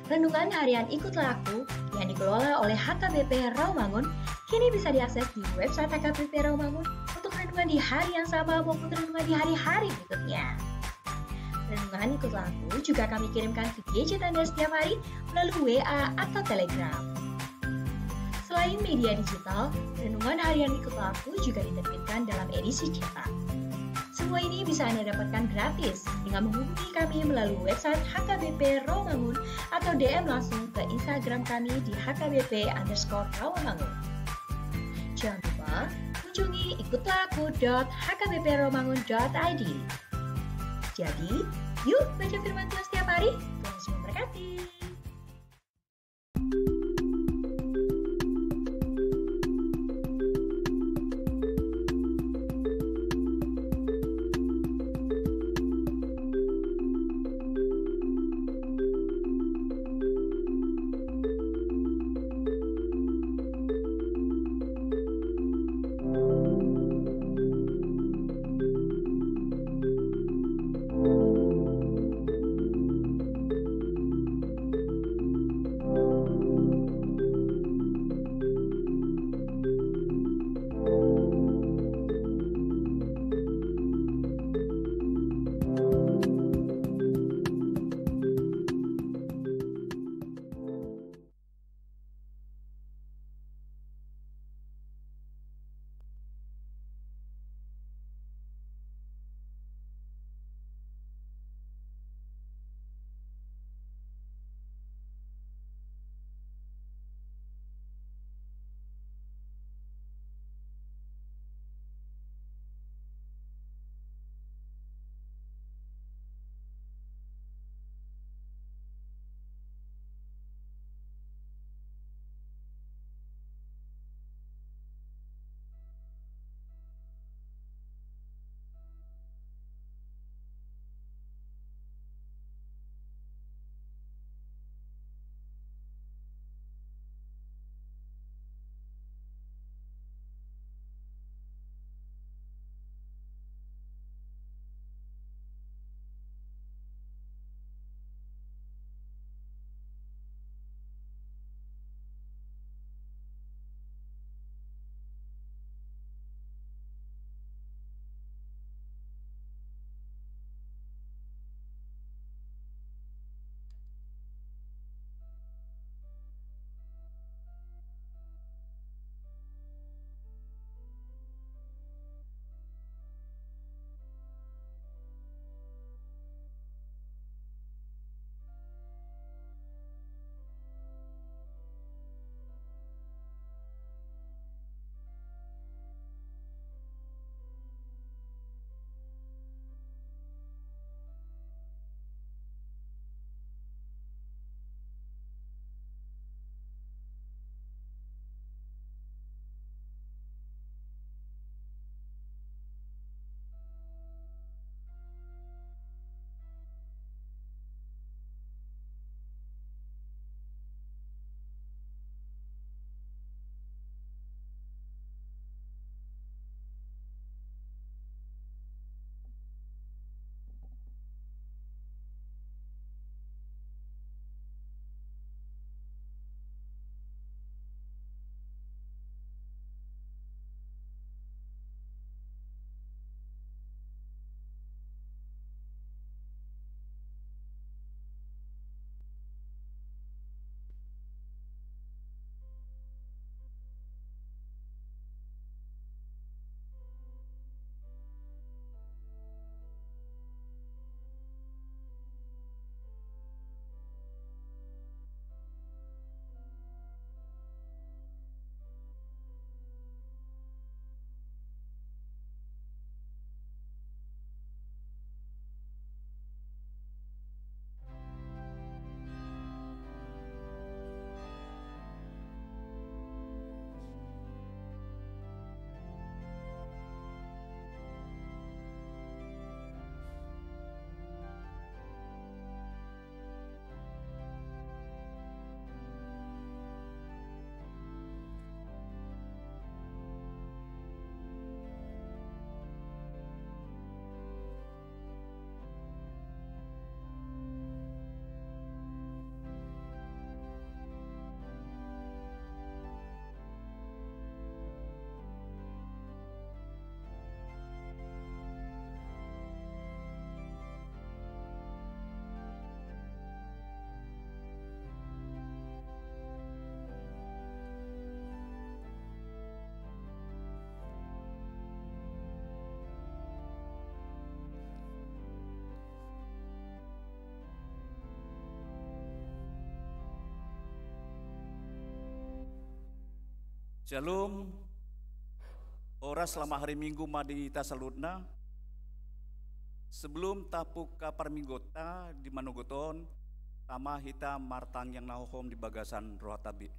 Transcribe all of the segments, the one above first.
Renungan harian Ikutlah Aku yang dikelola oleh HKBP Rawamangun kini bisa diakses di website HKBP Rawamangun untuk renungan di hari yang sama maupun renungan di hari-hari berikutnya. Renungan Ikutlah Aku juga kami kirimkan ke gadget Anda setiap hari melalui WA atau Telegram. Selain media digital, renungan harian Ikutlah Aku juga diterbitkan dalam edisi cetak. Semua ini bisa Anda dapatkan gratis dengan menghubungi kami melalui website HKBP Rawamangun atau DM langsung ke Instagram kami di HKBP_Rawamangun. Jangan lupa kunjungi ikutlahAku.hkbprawamangun.id. Jadi, yuk baca firman Tuhan setiap hari. Tuhan Yesus memberkati. Shalom. Ora selama hari Minggu madi tasaludna. Sebelum tapuk ka parminggota di Manogoton, tama hita martang yang nahohom di bagasan roh tabi.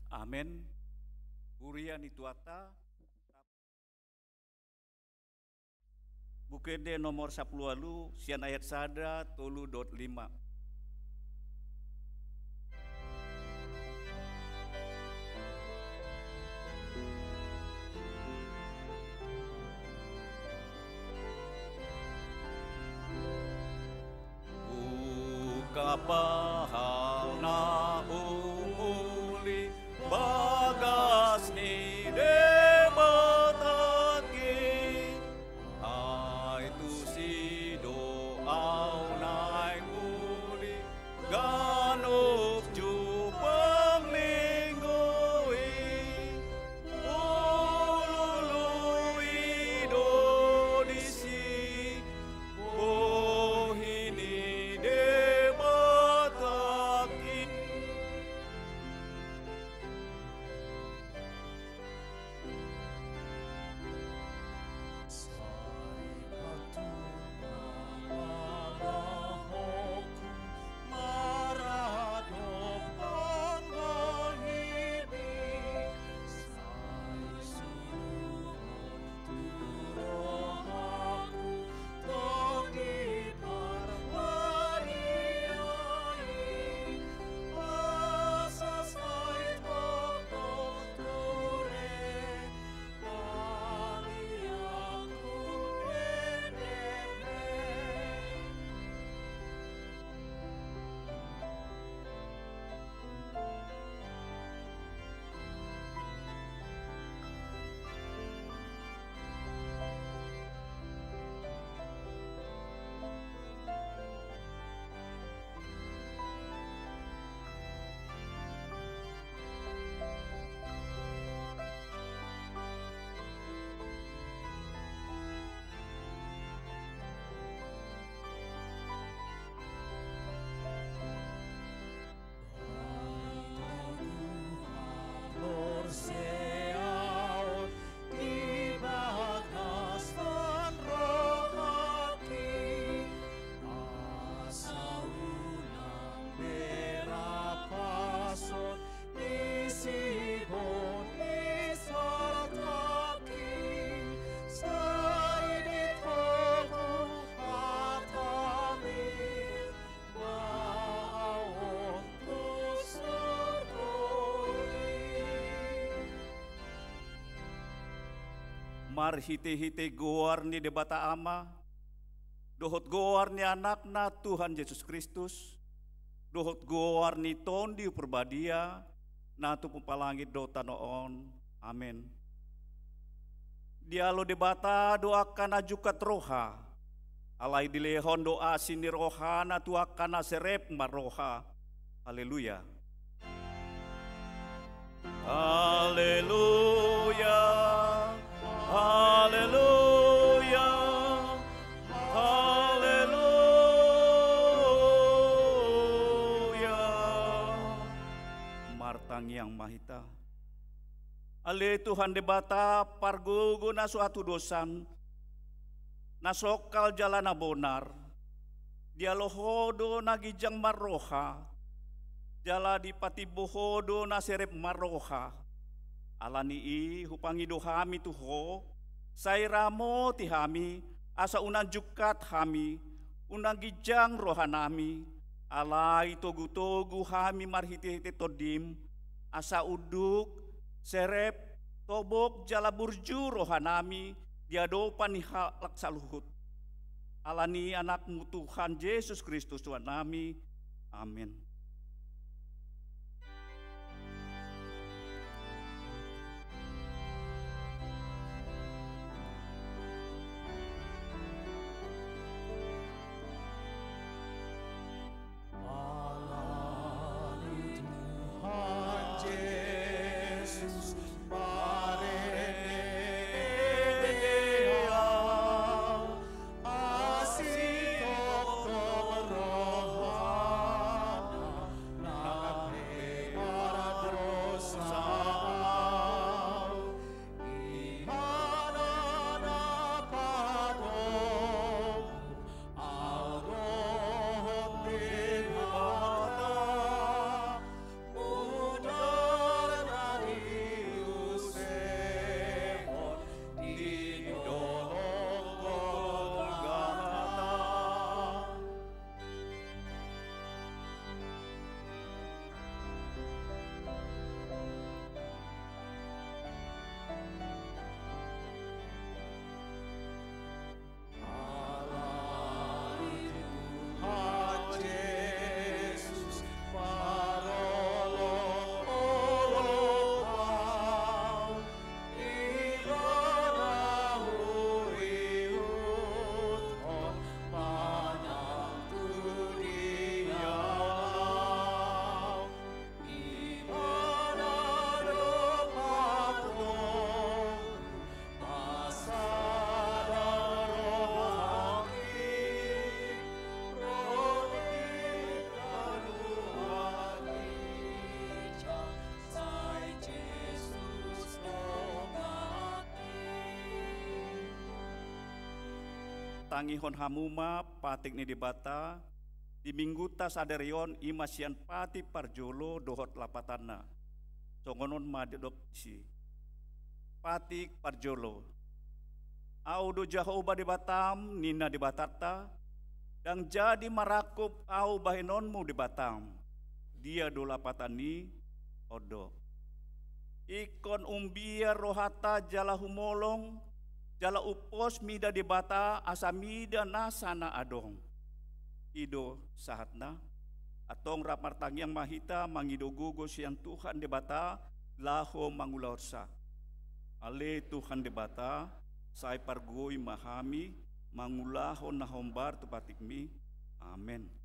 Amin. Urian ituata Bukede nomor 10 lalu sian ayat sada tolu dot 5. Kapahal na umuli bagas ni debataki ay tu si doaw na muli ganop jupang linggoy ulului do disi bohini debataki. Mar hite-hite goar ni debata ama, dohot goar ni anakna Tuhan Yesus Kristus, dohot goar ni tondi perbadia, na tu pupalangit do tanoon, amin. Dialo debata doakan ajukat roha, alai dilehon doa sini rohana tu akan serep maroha, haleluya. Haleluya. Haleluya, haleluya. Martang yang mahita. Ale Tuhan debata pargugu na suatu dosan, nasokal jalan abonar, dialohodo nagijang maroha, jala di patibohodo na serep maroha, alani i hupangido hami tuho, sairamo ti hami, asa unang jukat hami, unang gijang rohanami, alay togu-togu hami marhiti-hiti todim, asa uduk, serep, tobok jala burju rohanami, diadopan ni halak saluhut. Alani anakmu Tuhan Yesus Kristus Tuhan nami. Amin. Tangihon hamuma patik ni dibata di mingguta saderion imasian pati parjolo dohot lapatana songonon madedok si patik parjolo audo jahoba di Batam nina di Batata dan jadi marakup au bahinonmu di Batam dia do lapatani odo ikon umbia rohata jala humolong jala upos mida di bata asa mida nasana adong ido sahatna atong rapartang yang mahita mangido gugos yang Tuhan di bata laho mangulorsa ale Tuhan di bata sai pargoi mahami mangulaho na hombar tupatikmi amen.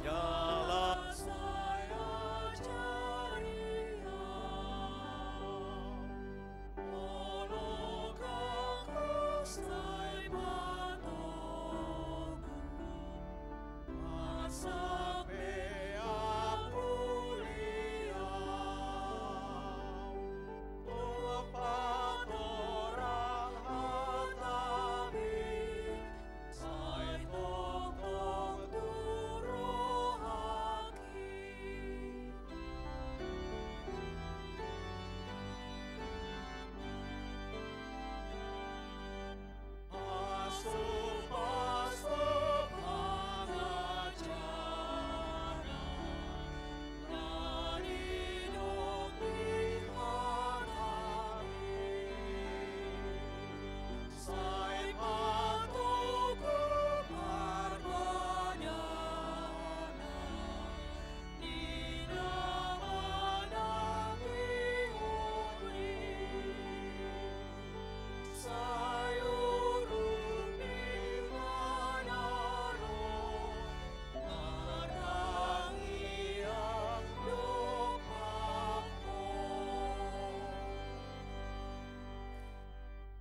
Jalan saya cari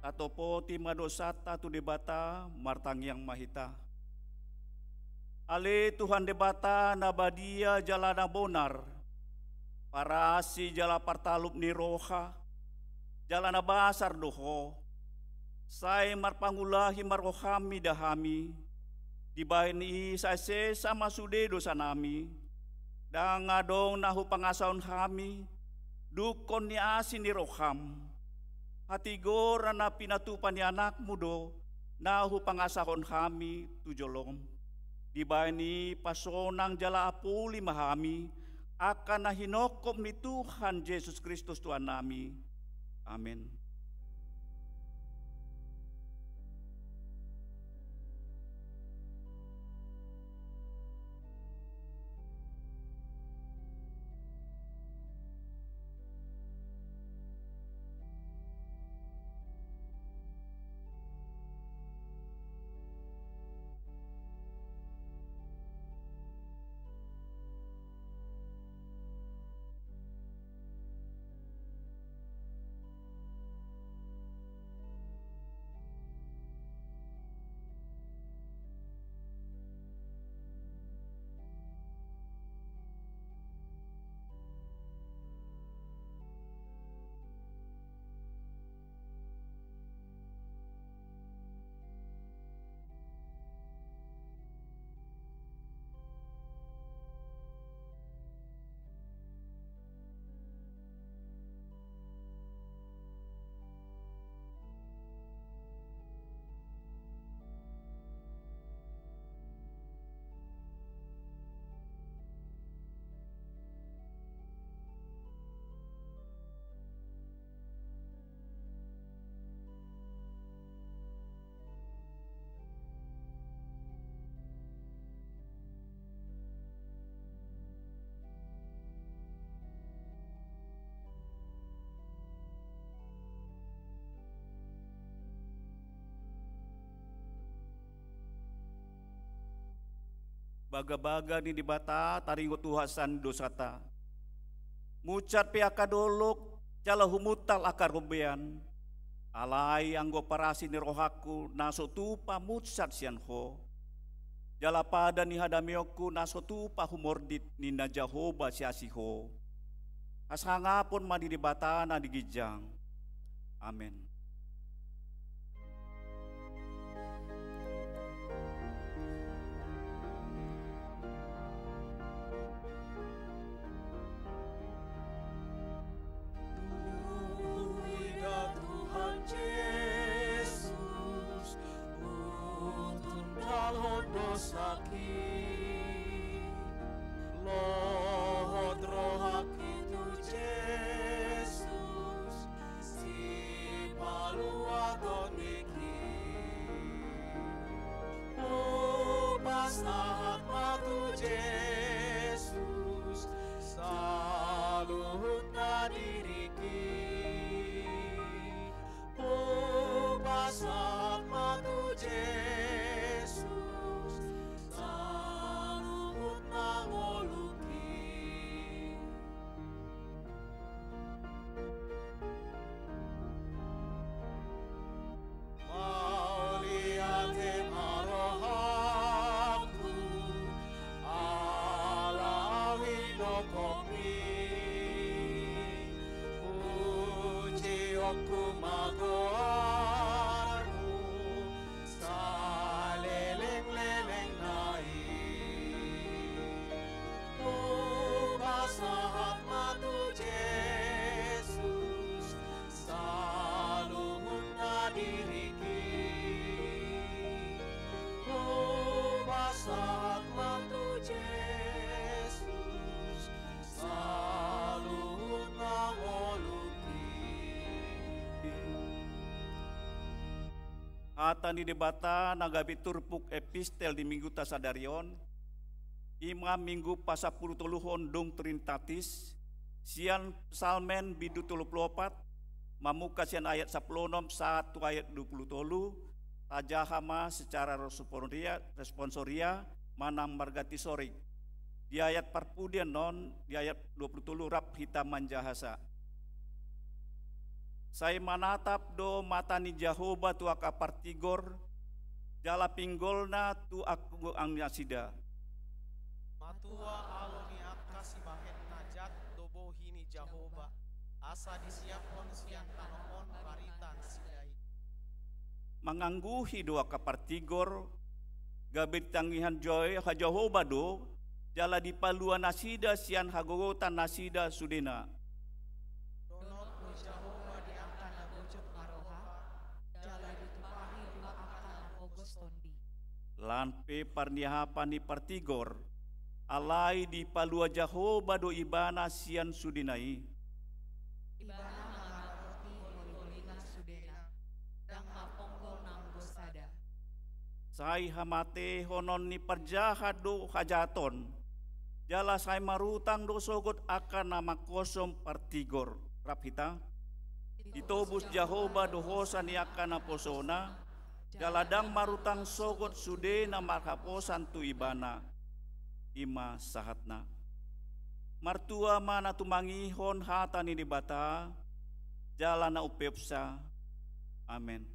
tatopo ti madosata tu debata martang yang mahita. Ale Tuhan debata nabadia jalana bonar, parasi jala partalup ni roha, jalana basar doho, say marpangulahi marohami dahami, dibaini sase sama sude dosa nami, dan ngadong nahu pangasaon kami, dukon ni asin ni roham, hati gora na pinatupan ni anak mudo, nahu pangasahon kami tujolom. Dibaini pasonang jala apuli mahami, akan nahinokom ni Tuhan Yesus Kristus Tuhan nami. Amin. Baga-baga ni dibata taringo tuhasan dosata. Mucat piaka dolok jala humutal akar rubean. Alai anggo parasi ni rohaku naso tupa mucat sian ho. Jala pada ni hadamioku naso tupa humordit ni na Jehovah siasiho. Asangapon madi dibata na digijang. Amen. Ata ni debata nagabi turpuk epistel di minggu tasadarion, ima minggu pasapuluh toluhon dong trinitatis, sian salmen bidu tolu pelopat, mamuka sian ayat 10 1 ayat 20 tolu, tajahama secara responsoria manam margati sori. Di ayat parpudian non, di ayat 20 tolu rap hitam manjahasa. Saya manatap do matani Jehovah tu aka partigor, jala pinggolna tu aku ang nasida. Matua aloni akasi bahen najat dobohini Jehovah, asa disiapon siang tanoon paritan sidai. Mangangguhi do aka partigor, gabit tangihan joy ha Jehovah do, jala dipalua nasida sian hagogotan nasida sudena. Lampe parniahapani partigor, alai di palua Jehovah do ibana sian sudinai. Ibana mangaroti holi-holina sudena, dang maponggol nanggo sada. Sai hamate honon ni parjahat do hajaton, jala sai marutang do sogot akan nama kosong partigor. Rapita, ditobus Jehovah do hosan ni akan naposona, jaladang marutang sogot sude na marhaposan tu ibana ima sahatna martua mana tumangihon hata ni dibata jala na upepsa. Amen.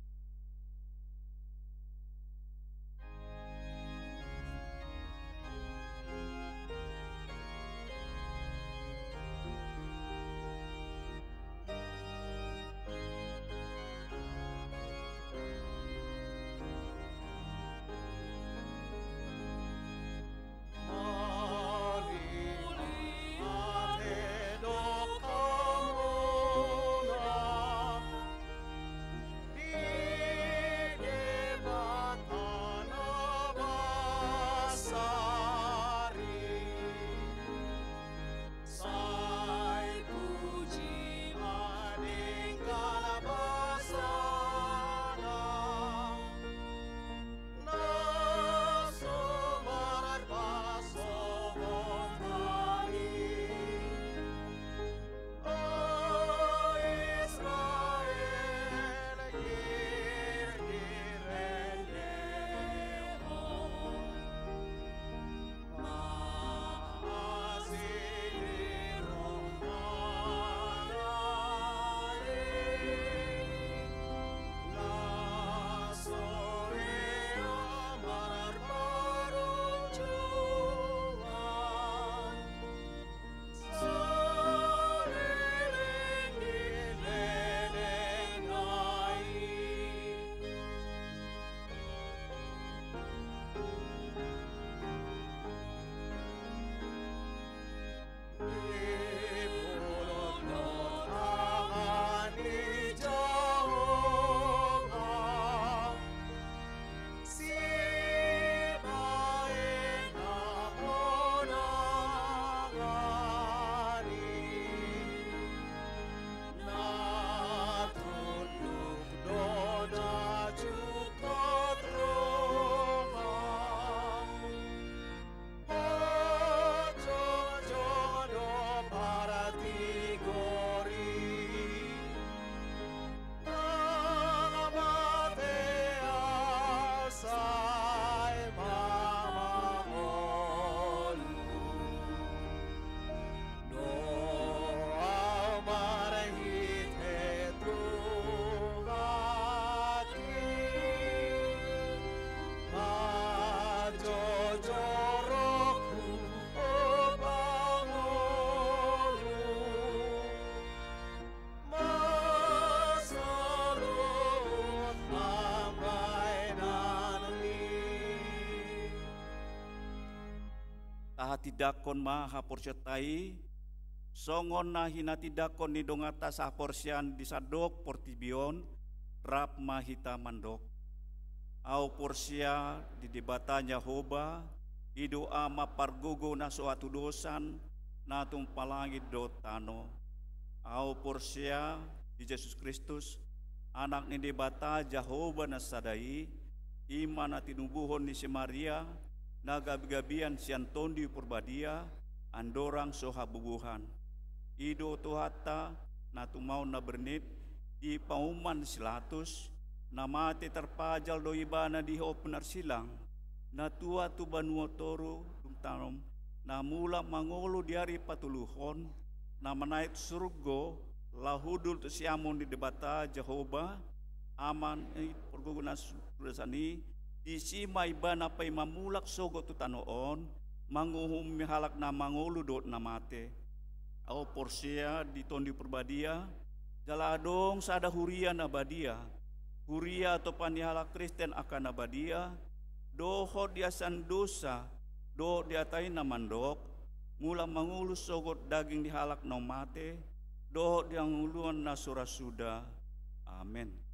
Tidakon maha porsetai songon na hinatidakon ni dongata sa porsian di sadok portibion rap mahita mandok au porsia di debatanya hoba ido ama pargogo na suatu dosan na tumpalangit do tano au porsia di Yesus Kristus anak ni debata Jehovah na sadai iman na tinubuhon ni si Maria nagabi-gabian sian tondi purbadia andorang soha bubuhan ido tuhata na tumau na bernit di pauman silatus na mati terpajal do ibana di ho penar silang na tua tu banua toro tanom na mula mangolo di hari patuluhon na menaik surgo lahudul tu siamun di debata Jehovah aman perguguna sudasani isi maibana pay mamulak sogo tu tanoon manguhum mihalak na mangulu dot na mate au porsia di tondi perbadia jaladong sada huria na badia huria atau panihalak Kristen akan abadia doho diasan dosa do diatain na mandok mula mangulus sogot daging dihalak no mate doho dianguluan na surasuda. Amin.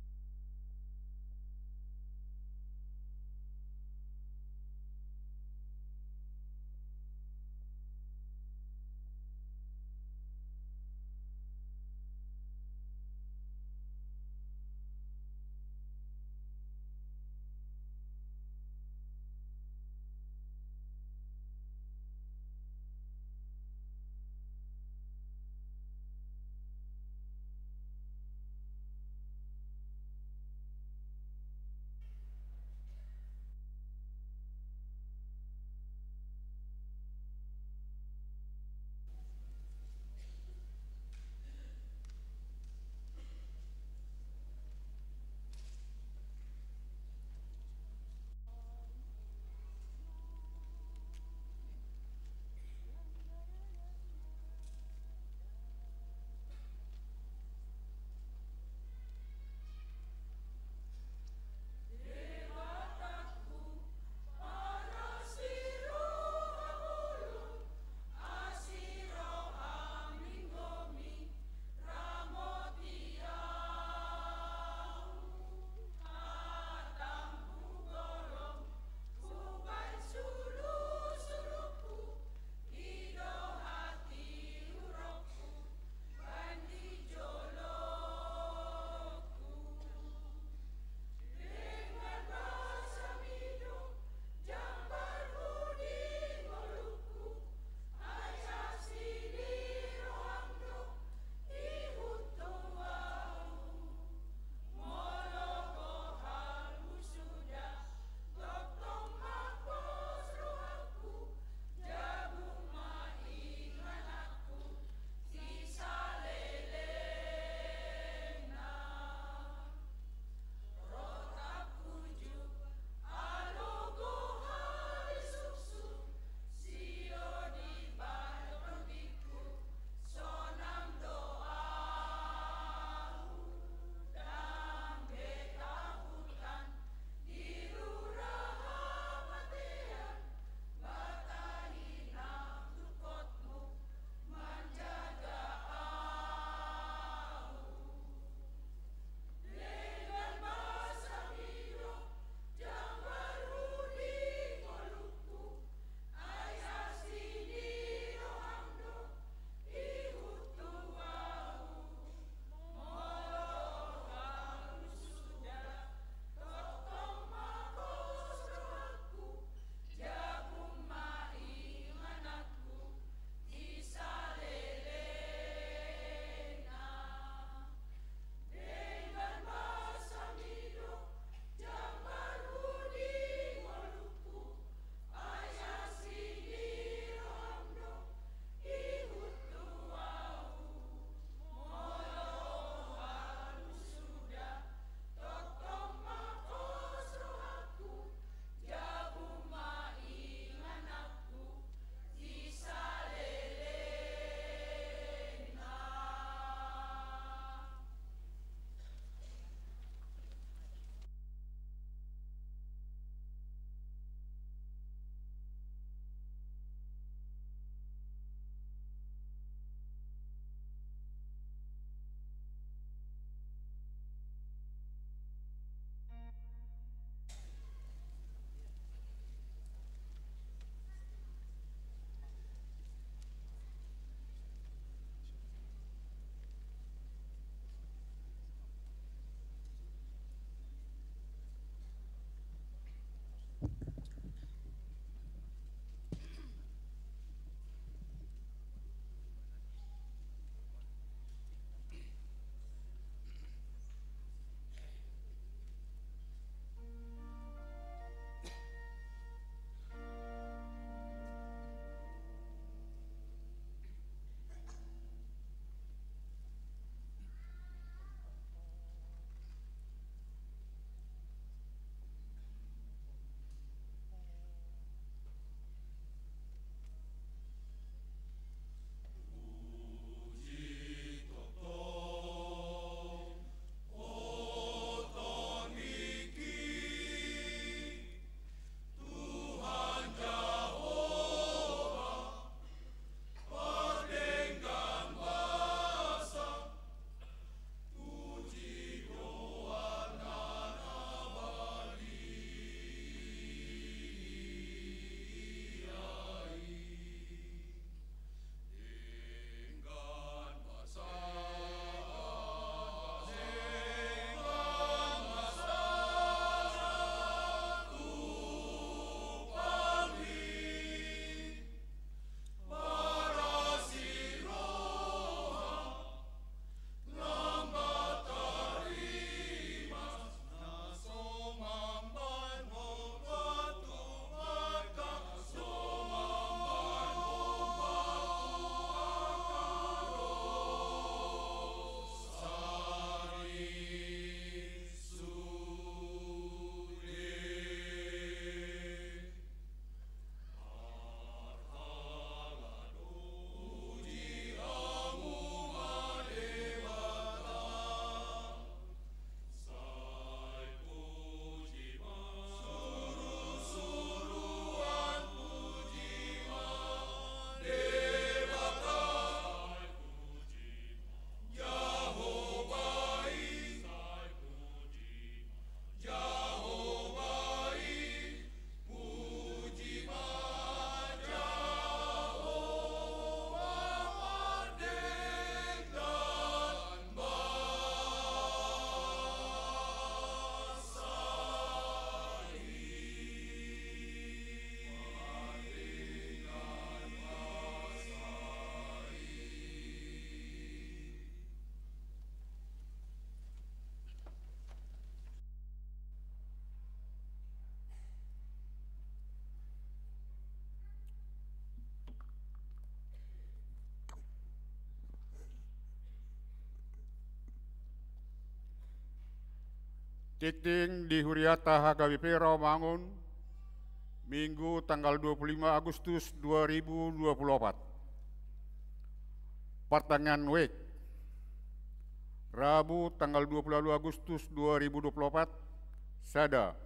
Tikting di Huriata HKBP Rawamangun, Minggu tanggal 25 Agustus 2024. Pertanyaan WEK, Rabu tanggal 22 Agustus 2024, Sada.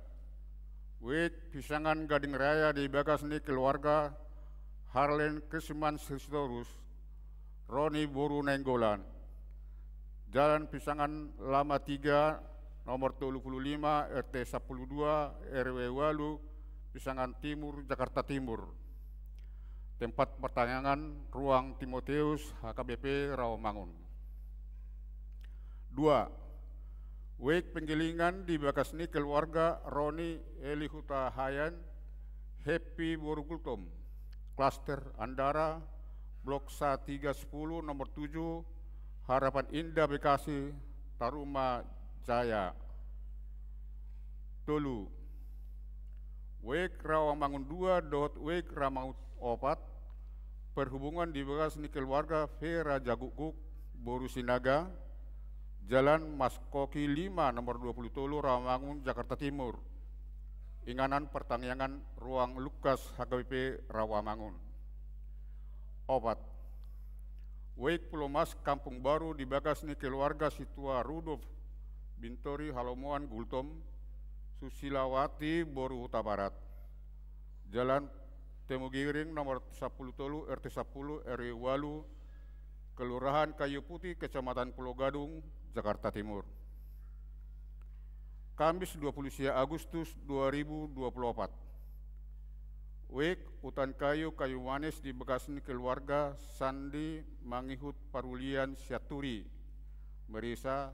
WEK Pisangan Gading Raya di Bagasni keluarga Harlen Krisman Sistorus, Roni Boru Nenggolan. Jalan Pisangan Lama 3, nomor 25, RT 12, RW Walu, Pisangan Timur, Jakarta Timur. Tempat pertanyaan Ruang Timotius HKBP Rawamangun. 2. WEK Penggilingan di Bagasni keluarga Roni Elihuta Hayan, Happy Borugultom, Klaster Andara, Blok SA 310 nomor 7, Harapan Indah Bekasi, Taruma Jaya. Tolu. WEK Rawamangun 2 WEK Rawamangun 4, perhubungan di Bagasni keluarga Vera Jagukuk, Boru Sinaga, Jalan Mas Koki 5 nomor 20 Tolu, Rawamangun, Jakarta Timur. Inganan pertanyaan Ruang Lukas HKBP Rawamangun. 4. WEK Pulau Mas Kampung Baru di Bagasni keluarga Situa Rudolf Bintori Halomoan Gultom, Susilawati, Boru Huta Barat. Jalan Temu Giring nomor 10 Tolu, RT 10, RW Walu, Kelurahan Kayu Putih, Kecamatan Pulau Gadung, Jakarta Timur. Kamis 20 Agustus 2024. WEK Hutan Kayu Kayu Manis di Bagasni keluarga Sandi Mangihut Parulian Siaturi, Merisa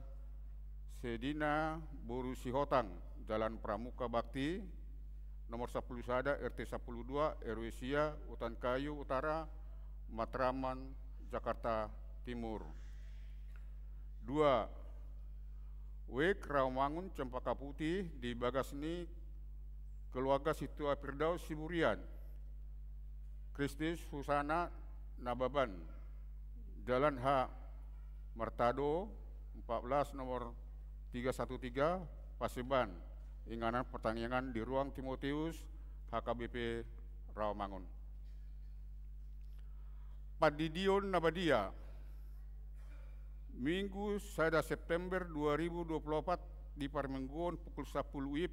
Sedina Boru Sihotang, Jalan Pramuka Bakti, nomor 10 Sada, RT 12, RW Sia, Hutan Kayu Utara, Matraman, Jakarta Timur. 2. WEK Rawamangun Cempaka Putih di Bagasni keluarga Situa Firdaus Siburian, Kristis Husana Nababan, Jalan H Martado 14 nomor 313 Paseban. Inganan pertanyaan di Ruang Timotius HKBP Rawamangun. Padidion Nabadia, Minggu 1 September 2024 di Parmenggon pukul 10 WIB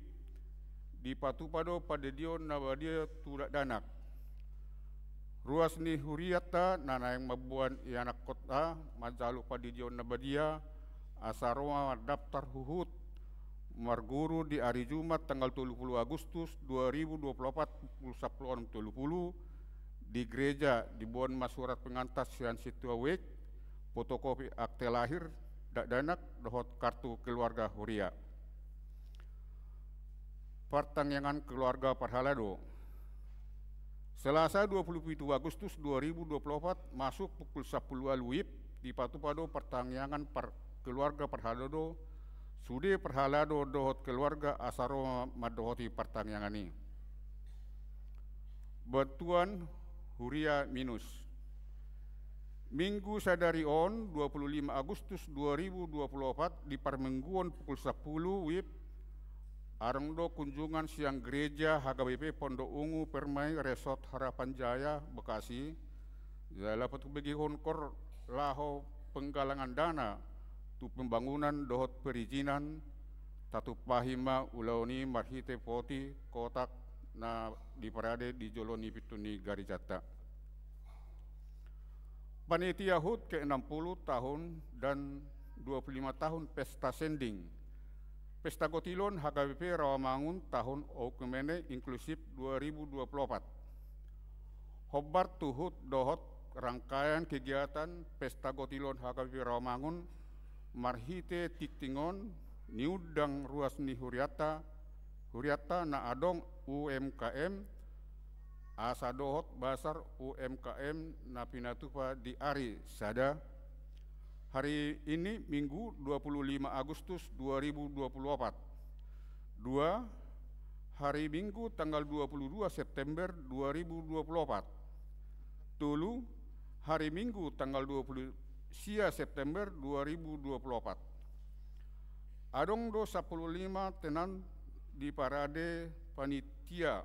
di Patupado Padidion Nabadia Tudak Danak. Ruas ni Huriata Nanayang Mabuan Ianak Kota Majalu Padidion Nabadia Asaroma daftar Huhut Marguru di hari Jumat tanggal 30 Agustus 2024 pukul 10.30 di gereja di Bon Mas Surat Pengantas Sian Situa WEK, fotokopi akte lahir dak danak dohot kartu keluarga Huria. Pertanyaan keluarga Parhalado. Selasa 27 Agustus 2024 masuk pukul 10 WIB di Patupado pertanyaan keluarga Parhalado Sude Perhalado dohot keluarga Asaro madohoti pertanyaan ini. Bantuan Huria minus. Minggu sadari on 25 Agustus 2024 di Parmengguon pukul 10 WIB Arengdo kunjungan siang gereja HKBP Pondok Ungu Permai Resort Harapan Jaya Bekasi. Jala petubegi honkor laho penggalangan dana tu pembangunan dohot perizinan tatu pahima ulauni marhite poti kotak na di parade di Joloni Pituni Garijata. Panitia HUT ke-60 tahun dan 25 tahun Pesta Sending. Pesta Gotilon HKBP Rawamangun tahun Okumene Inklusif 2024. Hobar tuhut dohot rangkaian kegiatan Pesta Gotilon HKBP Rawamangun marhite tiktingon niudang ruas ni Huriata na adong UMKM asa dohot basar UMKM na pinatupa di Ari Sada. Hari ini Minggu 25 Agustus 2024. 2. Hari Minggu tanggal 22 September 2024. Tulu. Hari Minggu tanggal 20 September 2024. Adong do 15 tenan di parade panitia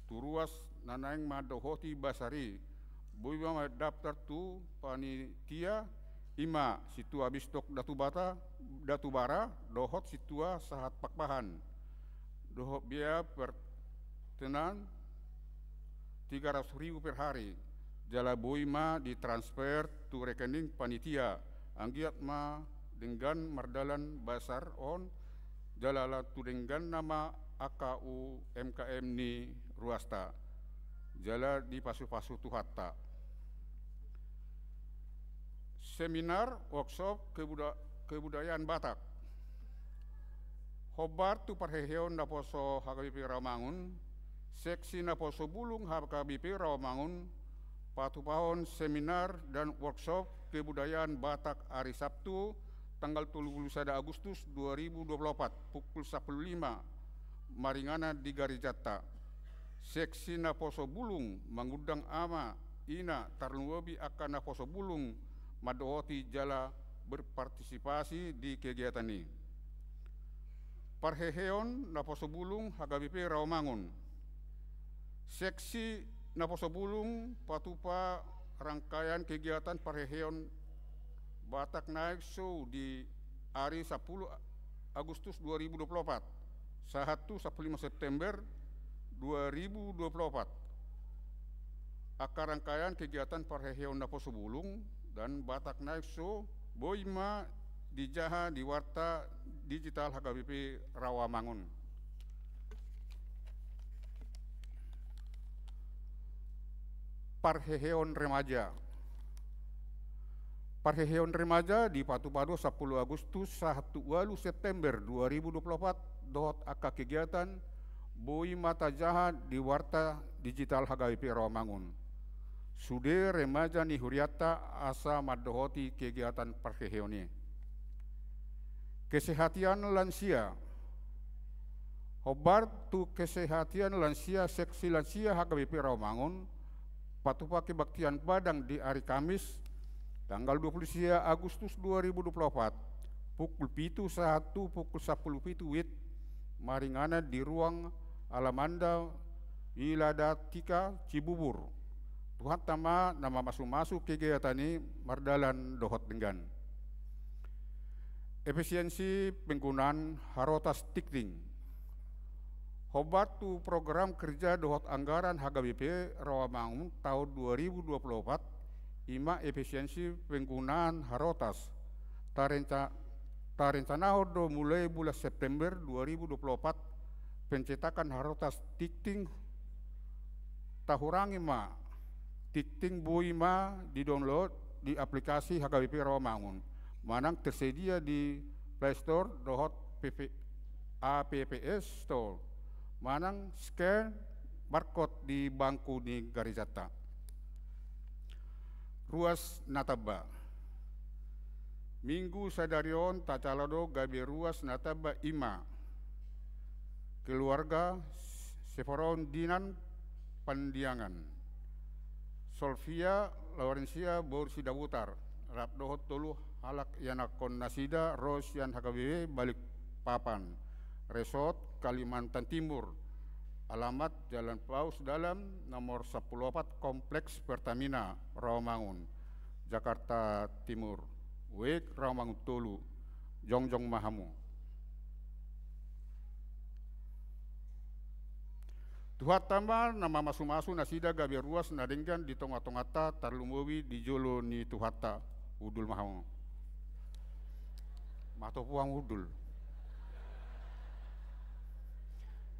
turuas nanaing madohoti basari. Buiba daftar tu panitia ima situa bistok datubara dohot situa sahat pakpahan. Dohot biaya per tenan 300.000 per hari. Jala buima ditransfer tu rekening panitia. Anggiat ma dengan mardalan basar on jalala tu dengan nama AKU MKM ni ruasta. Jala di pasu-pasu tu hatta. Seminar workshop kebudayaan Batak. Hobar tu parheheon na poso HKBP Rawamangun, seksi na poso bulung HKBP Rawamangun, patupahon seminar dan workshop kebudayaan Batak hari Sabtu tanggal 31 Agustus 2024 pukul 15 maringana di Garijata. Seksi na poso bulung mengundang ama ina tarluwabi akan na poso bulung madohoti jala berpartisipasi di kegiatan ini. Parheheon na poso bulung HKBP Rawamangun. Seksi na poso bulung patupa rangkaian kegiatan parheheon Batak Night Show di hari 10 Agustus 2024 sahatu 15 September 2024. Akar rangkaian kegiatan parheheon na poso bulung dan Batak Night Show boima dijaha di warta digital HKBP Rawamangun. Parheheon remaja. Parheheon remaja di Patupado 10 Agustus 1 September 2024 dohot aka kegiatan boi mata jaha di warta digital HKBP Rawamangun. Sude remaja ni huriata asa madohoti kegiatan parheheoni. Kesehatan lansia. Hobar tu kesehatan lansia seksi lansia HKBP Rawamangun patupa kebaktian Padang di hari Kamis tanggal 20 Agustus 2024 pukul 1 pukul 10 wit maringana di ruang Alamanda Wiladatika Cibubur. Tuhan tama nama masuk-masuk kegiatan ini mardalan dohot dengan efisiensi penggunaan harotas tikting. Hobat tu program kerja dohot anggaran HKBP Rawamangun tahun 2024 ima efisiensi penggunaan harotas tarencana do mulai bulan September 2024 pencetakan harotas tikting tahurangi ma tikting buima di download di aplikasi HKBP Rawamangun manang tersedia di Play Store dohot APPS Store manang scan barcode di bangku di Garijata. Ruas Nataba. Minggu sadarion tacalado gabe ruas Nataba ima. Keluarga Seforon Dinan Pandiangan. Solvia Laurencia Borsi Dabutar. Rap dohot tolu halak yanakon nasida ros yan HKBP balik papan. Resort Kalimantan Timur. Alamat Jalan Paus Dalam nomor 14 Kompleks Pertamina Rawamangun Jakarta Timur. Wek Rawamangun Tolu Jongjong Mahamu. Tuhat tambah nama masu-masu nasida gabi ruas nadenggan di tonga-tongata tarlumowi di jolo ni tuhata udul mahamu. Mato puang udul.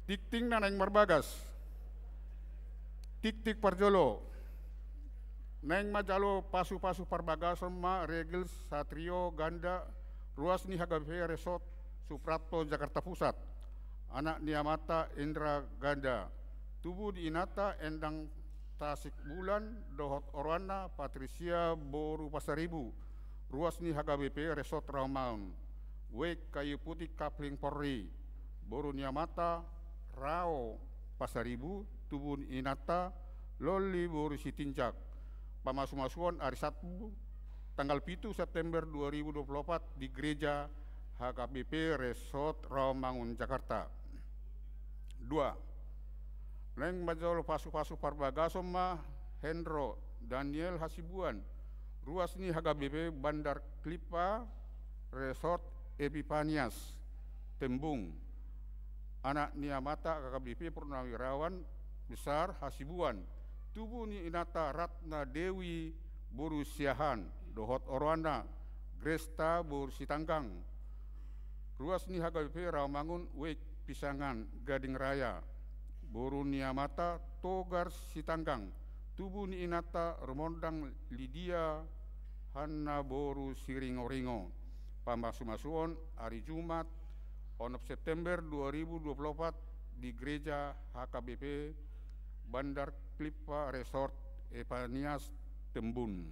Tikting naneng marbagas. Tik-tik parjolo. Neng majalo pasu-pasu parbagason ma regel Satrio Ganda ruas ni HKBP Resort Suprapto Jakarta Pusat. Anak Niamata Indra Ganda. Tubuh di Inata Endang Tasik Bulan Dohot Orwana Patricia Boru Pasaribu. Ruas ni HKBP Resort Rawamangun. Wek Kayu Putih Kapling Polri. Boru Niamata Rao Pasaribu, Tubun Inata, Loli Boru Sitinjak. Pamasu-masuan hari Sabtu tanggal 7 September 2024 di Gereja HKBP Resort Rawamangun, Jakarta. 2. Leng Majol Pasu-Pasu Parbagasoma Hendro Daniel Hasibuan, ruas ni HKBP Bandar Klipa Resort Epipanias, Tembung. Anak Niamata KKBP Purnawirawan Besar Hasibuan, tubuh ni Inata Ratna Dewi Borusiahan, Dohot Orwana, Gresta Borsitanggang. Ruas ni HKBP Rawamangun Wek Pisangan, Gading Raya, Boru Niamata Togar Sitanggang, tubuh ni Inata Remondang Lydia Hanna Boru Siringo-ringo. Pamasuon hari Jumat 6 September 2024 di Gereja HKBP Bandar Klipa Resort Epanias, Tembun.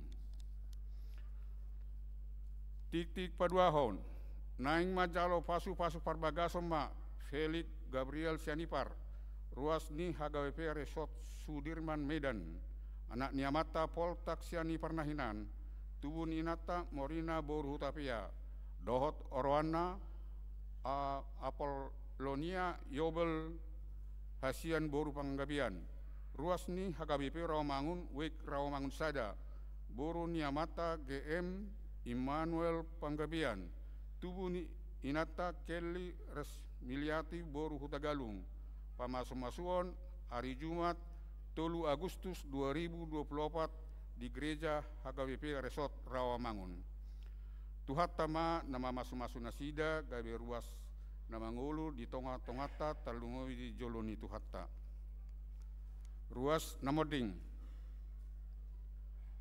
Titik paduahon Naing Majalo Pasu-Pasu Parbagasoma Felix Gabriel Sianipar, ruas ni HKBP Resort Sudirman, Medan. Anak Niamata Poltak Sianipar Nahinan, tubuh ni Inata Morina Boru Hutapia, Dohot Orwana Apolonia Yobel Hasian Boru Panggabian. Ruas ni HKBP Rawamangun Wek Rawamangun Sada, Boru Niamata GM Immanuel Panggabian, tubuh ni Inata Kelly Resmiliati Boru Hutagalung. Pamasuon hari Jumat 3 Agustus 2024 di Gereja HKBP Resort Rawamangun. Tuhat tama nama masu-masu nasida gabe ruas nama ngulu di tonga-tongata talungowi di joloni tuhatta. Ruas namoding.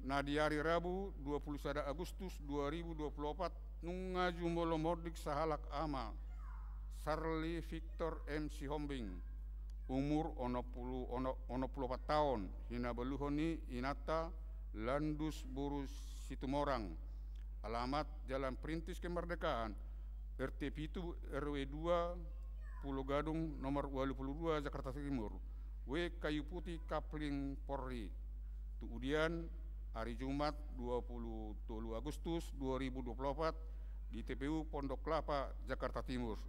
Na di hari Rabu 21 Agustus 2024 nunga jumolo mordik sahalak ama Sarli Victor M. Sihombing, umur 24 tahun, hina beluhoni Inata Landus Burus Situmorang. Alamat Jalan Perintis Kemerdekaan, RT Pitu RW 2, Pulau Gadung nomor 22 Jakarta Timur, W Kayu Putih Kapling Polri. Kemudian hari Jumat 27 Agustus 2024 di TPU Pondok Kelapa Jakarta Timur.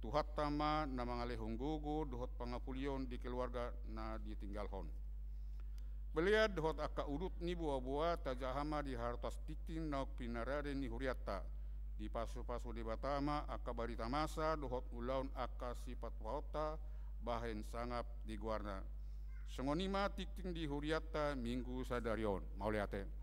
Tuhat tama nama ngalehong gogo dohot pangapulion di keluarga na ditinggalhon. Beliat dohot aka urut ni buah-buah tajahama di hartas titin nauk pinarade ni huriata. Di pasu-pasu di batama aka barita masa dohot ulaun aka sifat wauta bahen sangap di guarna. Sengonima titin di huriata minggu sadarion. Mauliate.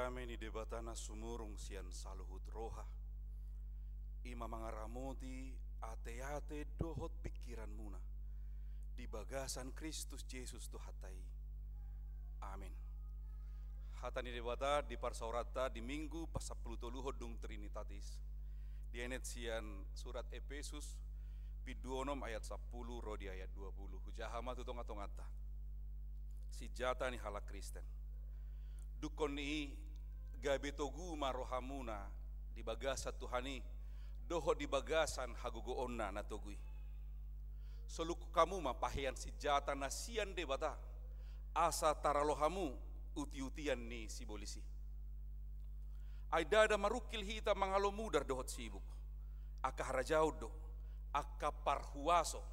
kami ni debatana sumurung sian saluhut roha. Ima mangaramoti ate-ate dohot pikiran muna. Di bagasan Kristus Yesus tu hatai. Amin. Hatani debata di parsaurata di minggu pasapuluh luhod dung Trinitatis. Di enet sian surat Efesus piduonom ayat 10 rodi ayat 20. Hujahama tutong atongata. Si jata ni hala Kristen. Dukon ni gabetogu marohamuna di bagasa Tuhani doho di bagasan hagugoonna natogui. Soluku kamu mapahian si jata nasian debata asa taralohamu uti-utian ni si bolisi. Aidada marukil hita mangalo mudar dohot sibuk. Aka harajaudo, aka parhuaso,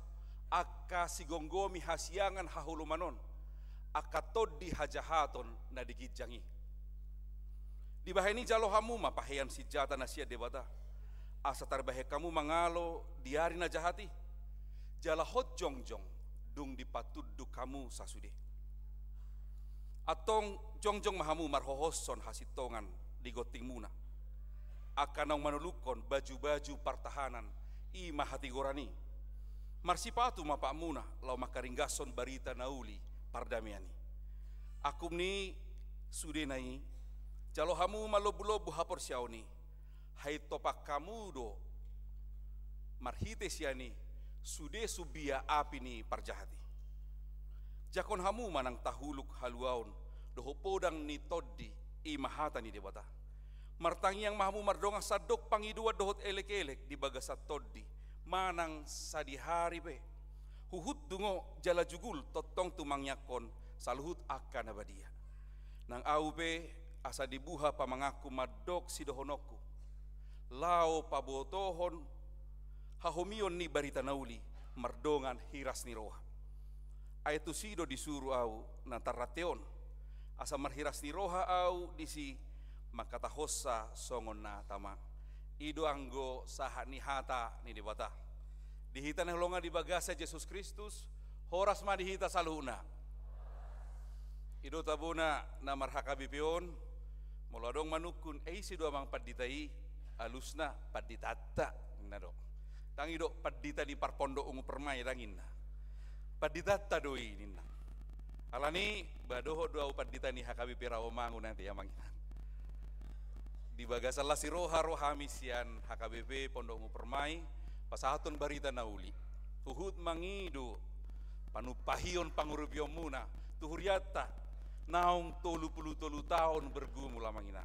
aka sigonggomi hasiangan hahulumanon, aka toddi hajahaton na digijangi. Di bahani jalohamu mapahian si jata nasia debata. Asa tarbahe kamu mangalo diari na jahati. Jalahot jongjong dung dipatuddu kamu sasude. Atong jongjong mahamu marhohoson hasitongan di goting muna. Akanang manulukon baju-baju pertahanan i mahati gorani. Marsipatu mapak muna lau makaringgason barita nauli pardamiani. Akum ni sudenai jalohamu malobu-lobu hapor siauni. Hai topak kamu do marhite siani sude subia api ni parjahati. Jakon hamu manang tahuluk haluaun doho podang ni toddi i mahata ni debata. Martangi yang mahamu mardonga sadok pangidua dohot elek-elek di bagasat toddi manang sadihari be. Huhut dungo jala jugul totong tumangyakon saluhut akan abadia. Nang au be asa dibuha pamangaku madok si dohonoku. Lao pabotohon hahomion ni barita nauli mardongan hiras ni roha. Aitu sido disuruh au nantarateon asa marhiras ni roha au disi makatahosa songon na tama. Ido anggo saha ni hata ni debata. Dihita na longa di bagasa Yesus Kristus horas ma dihita saluna. Ido tabuna na marhakabipion moladong manukun si do amang paditai alusna paditata nado. Tangi do padita di parpondok ungu permai dangin na. Paditata doi ninna. Alani badoho doa padita ni hakabi pirawo mangu nanti ya mangina. Di bagasala si roha misian HKBP pondok ungu permai pasahaton barita nauli. Tuhut mangido panupahion pangurupion muna tuhuriata naung 30 tahun bergumul mangina.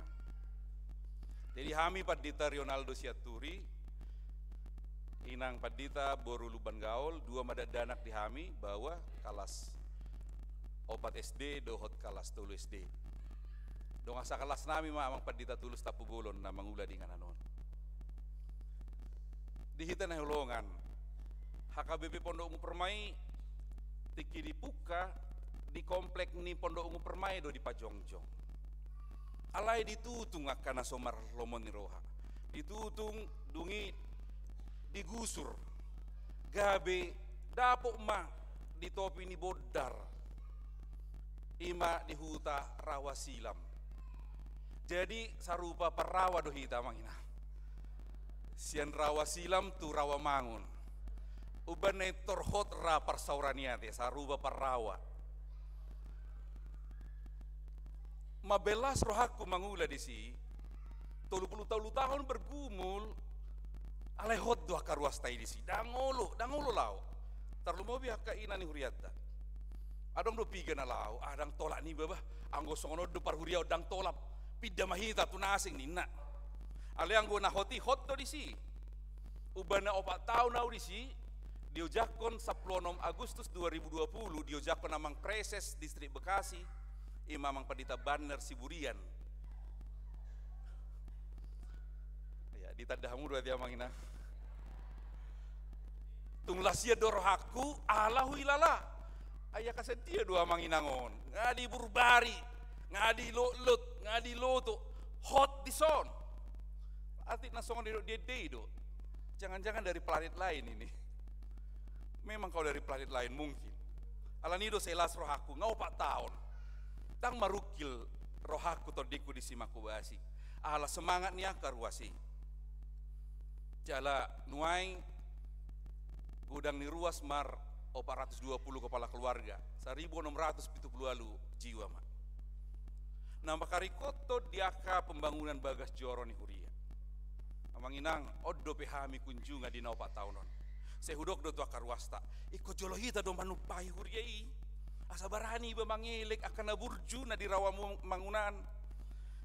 Jadi kami padita Ronaldo Siaturi, inang padita boru luban gaul, 2 madadanak di kami bawa kalas 4 SD dohot kalas 3 SD. Dong asa kalas nami amang padita tulus tapu golon na mangula dengan anon. Dihita na hulongan, HKBP Pondok Ungu Permai tiki dipuka di komplek ni Pondok Ungu Permai do di Pajongjong. Alai ditutung akan asomar lomon ni roha. Ditutung dungi digusur. Gabe dapok ma di topi ni bodar. Ima di huta rawa silam. Jadi sarupa parawa do hita mangina. Sian rawa silam tu rawa mangun. Uban torhot ra parsauraniate sarupa parawa. Mabelas rohaku mangula di si 30 tahun bergumul alehot doa karuas tai di si dangolo lau tarlu mo biak ka ina ni huriata adong do piga na lau adang tolak ni babah anggo songono do par huriau dang tolap pidda mahita tunasing ninna ale anggo na hoti hot do di si ubana 4 tahun au di si diojakon 16 Agustus 2020 diojakon amang Preses distrik Bekasi imamang padita Banner Siburian. Ya, ditadahamu dua dia mangina. Tunglasia dorohaku alahu ilala. Aya kasentia dua manginangon. Ngadi burbari, ngadi lot, ngadi loto, hot di son. Arti nasongon dia do. Jangan-jangan dari planet lain ini. Memang kau dari planet lain mungkin. Alanido selas rohaku ngau 4 tahun. Tang marukil rohaku todiku di simaku basi. Ala semangat nia karuasi. Jala nuai gudang ni ruas mar 420 kepala keluarga, 1670 jiwa mak. Nama karikoto diaka pembangunan Bagas Joro ni huria. Amanginang oddo pehami kunjunga di naupat taunon. Sehudok do tua karwasta. Iko jolohita do manupai huriai. Asa barani ba mangilik akan naburju na di rawa mangunan.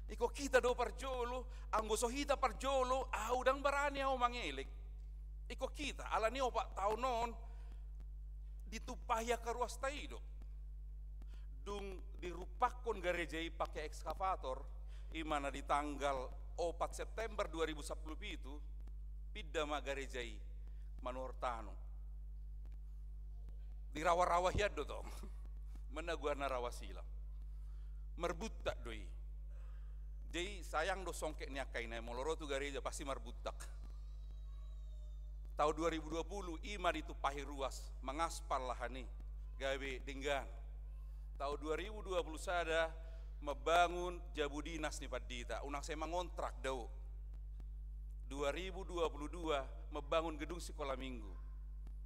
Iko kita do parjolo, anggo sohita parjolo, audang barani au mangilik. Iko kita ala ni opak taunon ditupaya karwasta ido. Dung dirupakon garejai pakai ekskavator imana di tanggal 4 September 2010 itu pidda ma garejai manortano di rawa-rawa hiado to menaguana rawa silam merbutak doi jadi sayang do songkek ni akaina moloro tu gareja pasti merbutak. Tahun 2020 ima ditupahi ruas mengaspal lahani gawe dinggan. Tahun 2020 sada membangun jabu dinas nih Padita, unang saya mengontrak dau. 2022 membangun gedung sekolah minggu.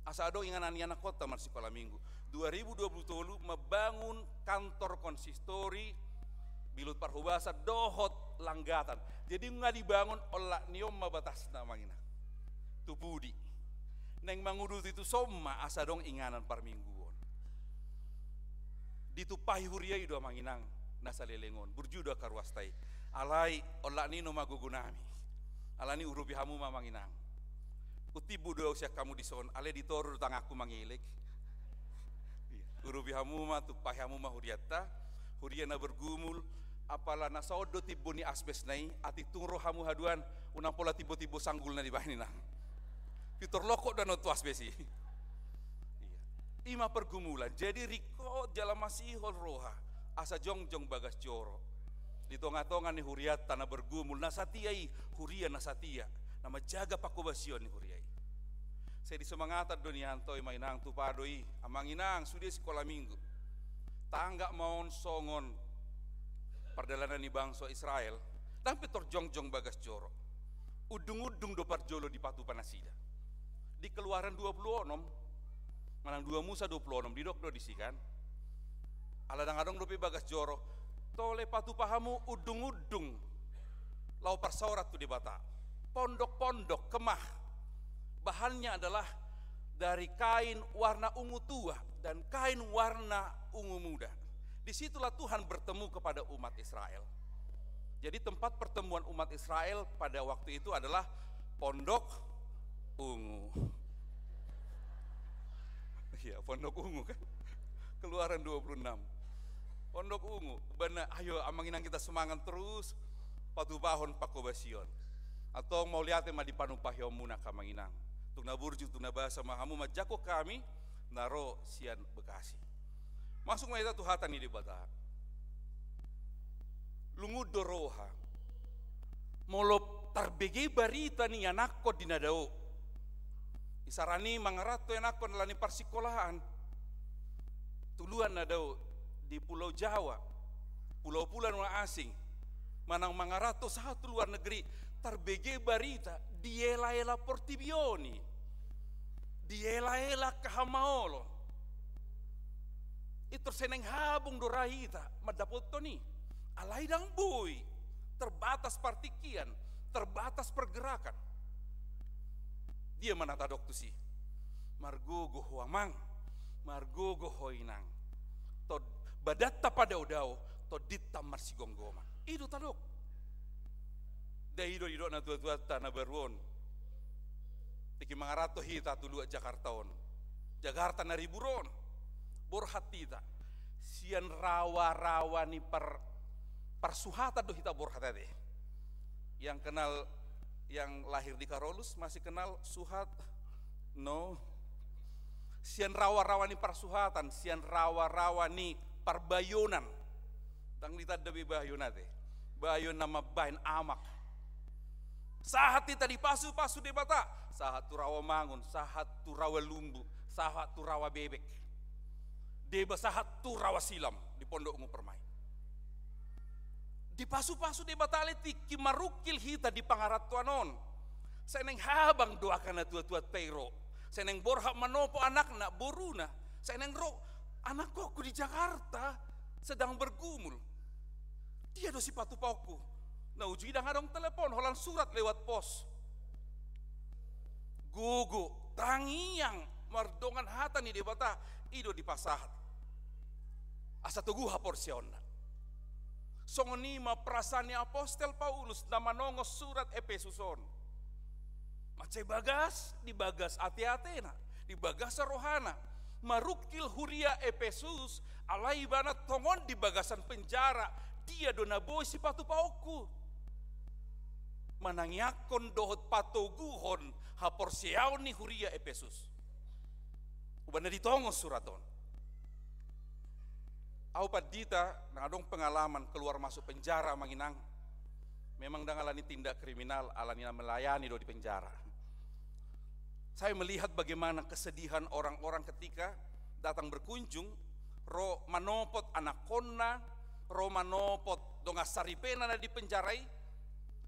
Asado inganan anak kota mar sekolah minggu. 2020 membangun kantor konsistori bilut parhubasa dohot langgatan. Jadi nggak dibangun olak niom mabatas namanya. Tupudi. Neng mangudut itu somma asadong inganan par minggu. Ditupai huriai do manginang nasalelengon burjuda karwastai alai olak nino magugunami alani urubi hamu manginang utibu do usia kamu dison ale ditorur tang aku mangilik urubi hamu ma tupai hamu ma huriata huriana bergumul apala nasodo tibuni asbes nai ati tungro hamu haduan unang pola tibo-tibo sanggulna di bahinina fitur lokok dan otu asbesi. Ima pergumulan, jadi riko jala masih roha asa jongjong Bagas Joro di tonga-tonga ni huriat tanah bergumul nasatiai huria nasatia nama jaga pakobasion ni huriai. Saya disemangatan donianto mainang tu padoi amanginang sudah sekolah minggu tangga maon songon perdalanan ni bangsa Israel dan petor jongjong Bagas Joro udung-udung do parjolo di Patu Panasida di Keluaran 26 manang 2 Musa 26 di dok do disikan aladang-adong dope Bagas Joro tole Patu pahamu udung-udung lau parsaurat tu di bata pondok-pondok kemah bahannya adalah dari kain warna ungu tua dan kain warna ungu muda. Disitulah Tuhan bertemu kepada umat Israel. Jadi tempat pertemuan umat Israel pada waktu itu adalah pondok ungu. Ya, pondok ungu kan, Keluaran 26, pondok ungu, benar. Ayo amanginang kita semangat terus, patu bahon pakobasion, atau mau lihat ma di panupahiom muna kamanginang, tuna burju tuna bahasa mahamu majako kami, naro sian Bekasi, masuk maita tuhatan ini di bata, lungud doroha, molop tarbege barita ni anakko dinadao. Isarani mangarato yang aku nalani parsikolahan tuluan nadau di Pulau Jawa pulau-pulau asing manang mangarato satu luar negeri tarbege barita diela-ela portibioni diela-ela kahamaolo itu seneng habung dorahita madapot ni alai dang boy terbatas partikian terbatas pergerakan. Dia manata doktu si margogo huamang margogo hoinang to badatta pada udao to ditta marsigonggoma idu tadok daido ido na tua-tua tanah berwon tiki mangarato hita tulua Jakartaon Jakarta na riburon borhatita sian rawa-rawa ni parsuhata do hita borhatate yang kenal yang lahir di Karolus masih kenal Suhat? No. Sian rawa-rawa ni parsuhatan, sian rawa-rawa ni parbayonan. Tang litad dabi bayonate. Bayon nama bain amak. Sahat kita di pasu-pasu di bata. Sahat tu rawa mangun, sahat tu rawa lumbu, sahat tu rawa bebek. Deba sahat tu rawa silam di Pondok Ungu Permai. Di pasu-pasu di bataliti kimarukil hita di pangaratuanon. Saya neng habang doakan na tua-tua peiro. Saya neng borhak manopo anak na boruna. Saya neng ro anak aku di Jakarta sedang bergumul. Dia do si patu pauku. Nah uji dah ngadong telepon holang surat lewat pos. Gugu tangiang mardongan hata ni debata ido di pasahat. Asa tugu haporsiona. Songonima perasaan Apostel Paulus nama nongos surat Efesuson. Macai bagas di bagas ati-atena, di bagas rohana. Marukil huria Efesus alai banat tongon di bagasan penjara. Dia dona boy si patu pauku. Manangiakon dohot patoguhon haporsiaon ni huria Efesus. Ubana ditongos suraton. Au padita nangadong pengalaman keluar masuk penjara manginang. Memang dah alani tindak kriminal, alani melayani do di penjara. Saya melihat bagaimana kesedihan orang-orang ketika datang berkunjung, ro manopot anak konna, ro manopot donga saripena na di penjarai.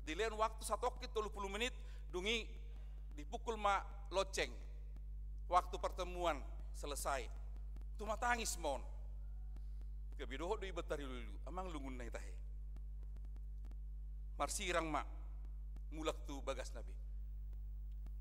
Dilean waktu 1 30 menit dungi dipukul ma loceng. Waktu pertemuan selesai. Tu matangis mon. Kebidoho doi betari lulu, amang lungun na itahe. Marsirang mak, mulak tu bagas nabi.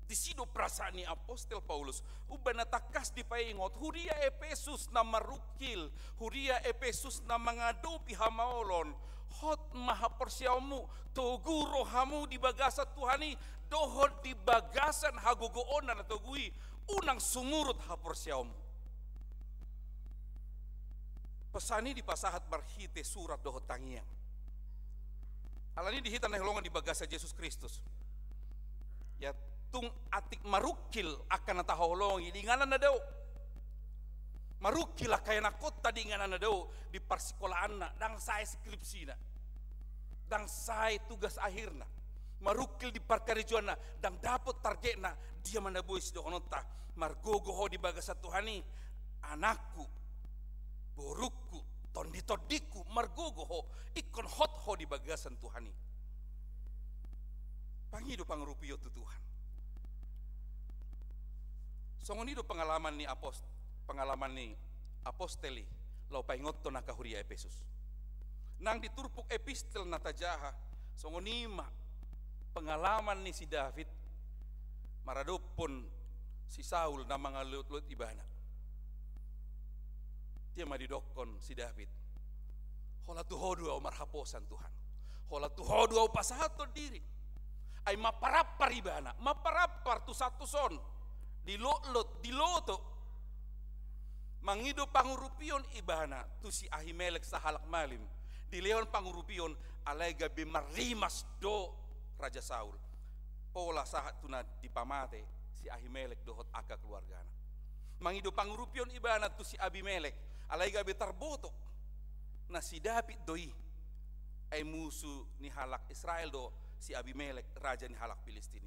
Di sido perasaan ni Apostel Paulus, ubana takas di paingot, huria Efesus na marukil, huria Efesus na mangadopi hamaolon, hot maha persiamu, toguro hamu di bagasa Tuhani, dohot di bagasan hagogoonan na togui, unang sumurut ha persiamu. Pesani di pasahat barhite surat dohot tangiang. Alani dihitan helongan di bagasa Yesus Kristus. Ya tung atik marukil akan nataholongi di nganan na daw. Marukil kaya nakot tadi nganan na daw di parsikolahan na dang saya skripsi na. Dang saya tugas akhir na. Marukil di parkarijuan na dang dapat target na dia manaboy si dohonota. Margogoho di bagasa Tuhani anakku borukku, tonditodiku, margogoho, ikon hotho di bagasan Tuhani. Pangido pangrupio tu Tuhan. Songonido pengalaman ni aposteli, lau paingot to nakahuria Efesus. Nang diturpuk epistel natajaha, songonima pengalaman ni si David, maradopon si Saul na mga lut-lut ibana. Dia madidokon si David. Hola tuhodu au marhaposan Tuhan. Hola tuhodu au pasahato diri. Ay maparapar ibana, maparapar tu satu son. Dilot diloto. Mangido pangurupion ibana tu si Ahimelek sahalak malim. Dileon pangurupion alega bimarimas do Raja Saul. Pola sahat tuna dipamate si Ahimelek dohot aka keluargana. Mangido pangurupion ibana tu si Abimelek. Alay gabi tarboto na si David doi ay musuh ni halak Israel do si Abimelek raja ni halak Pilistini.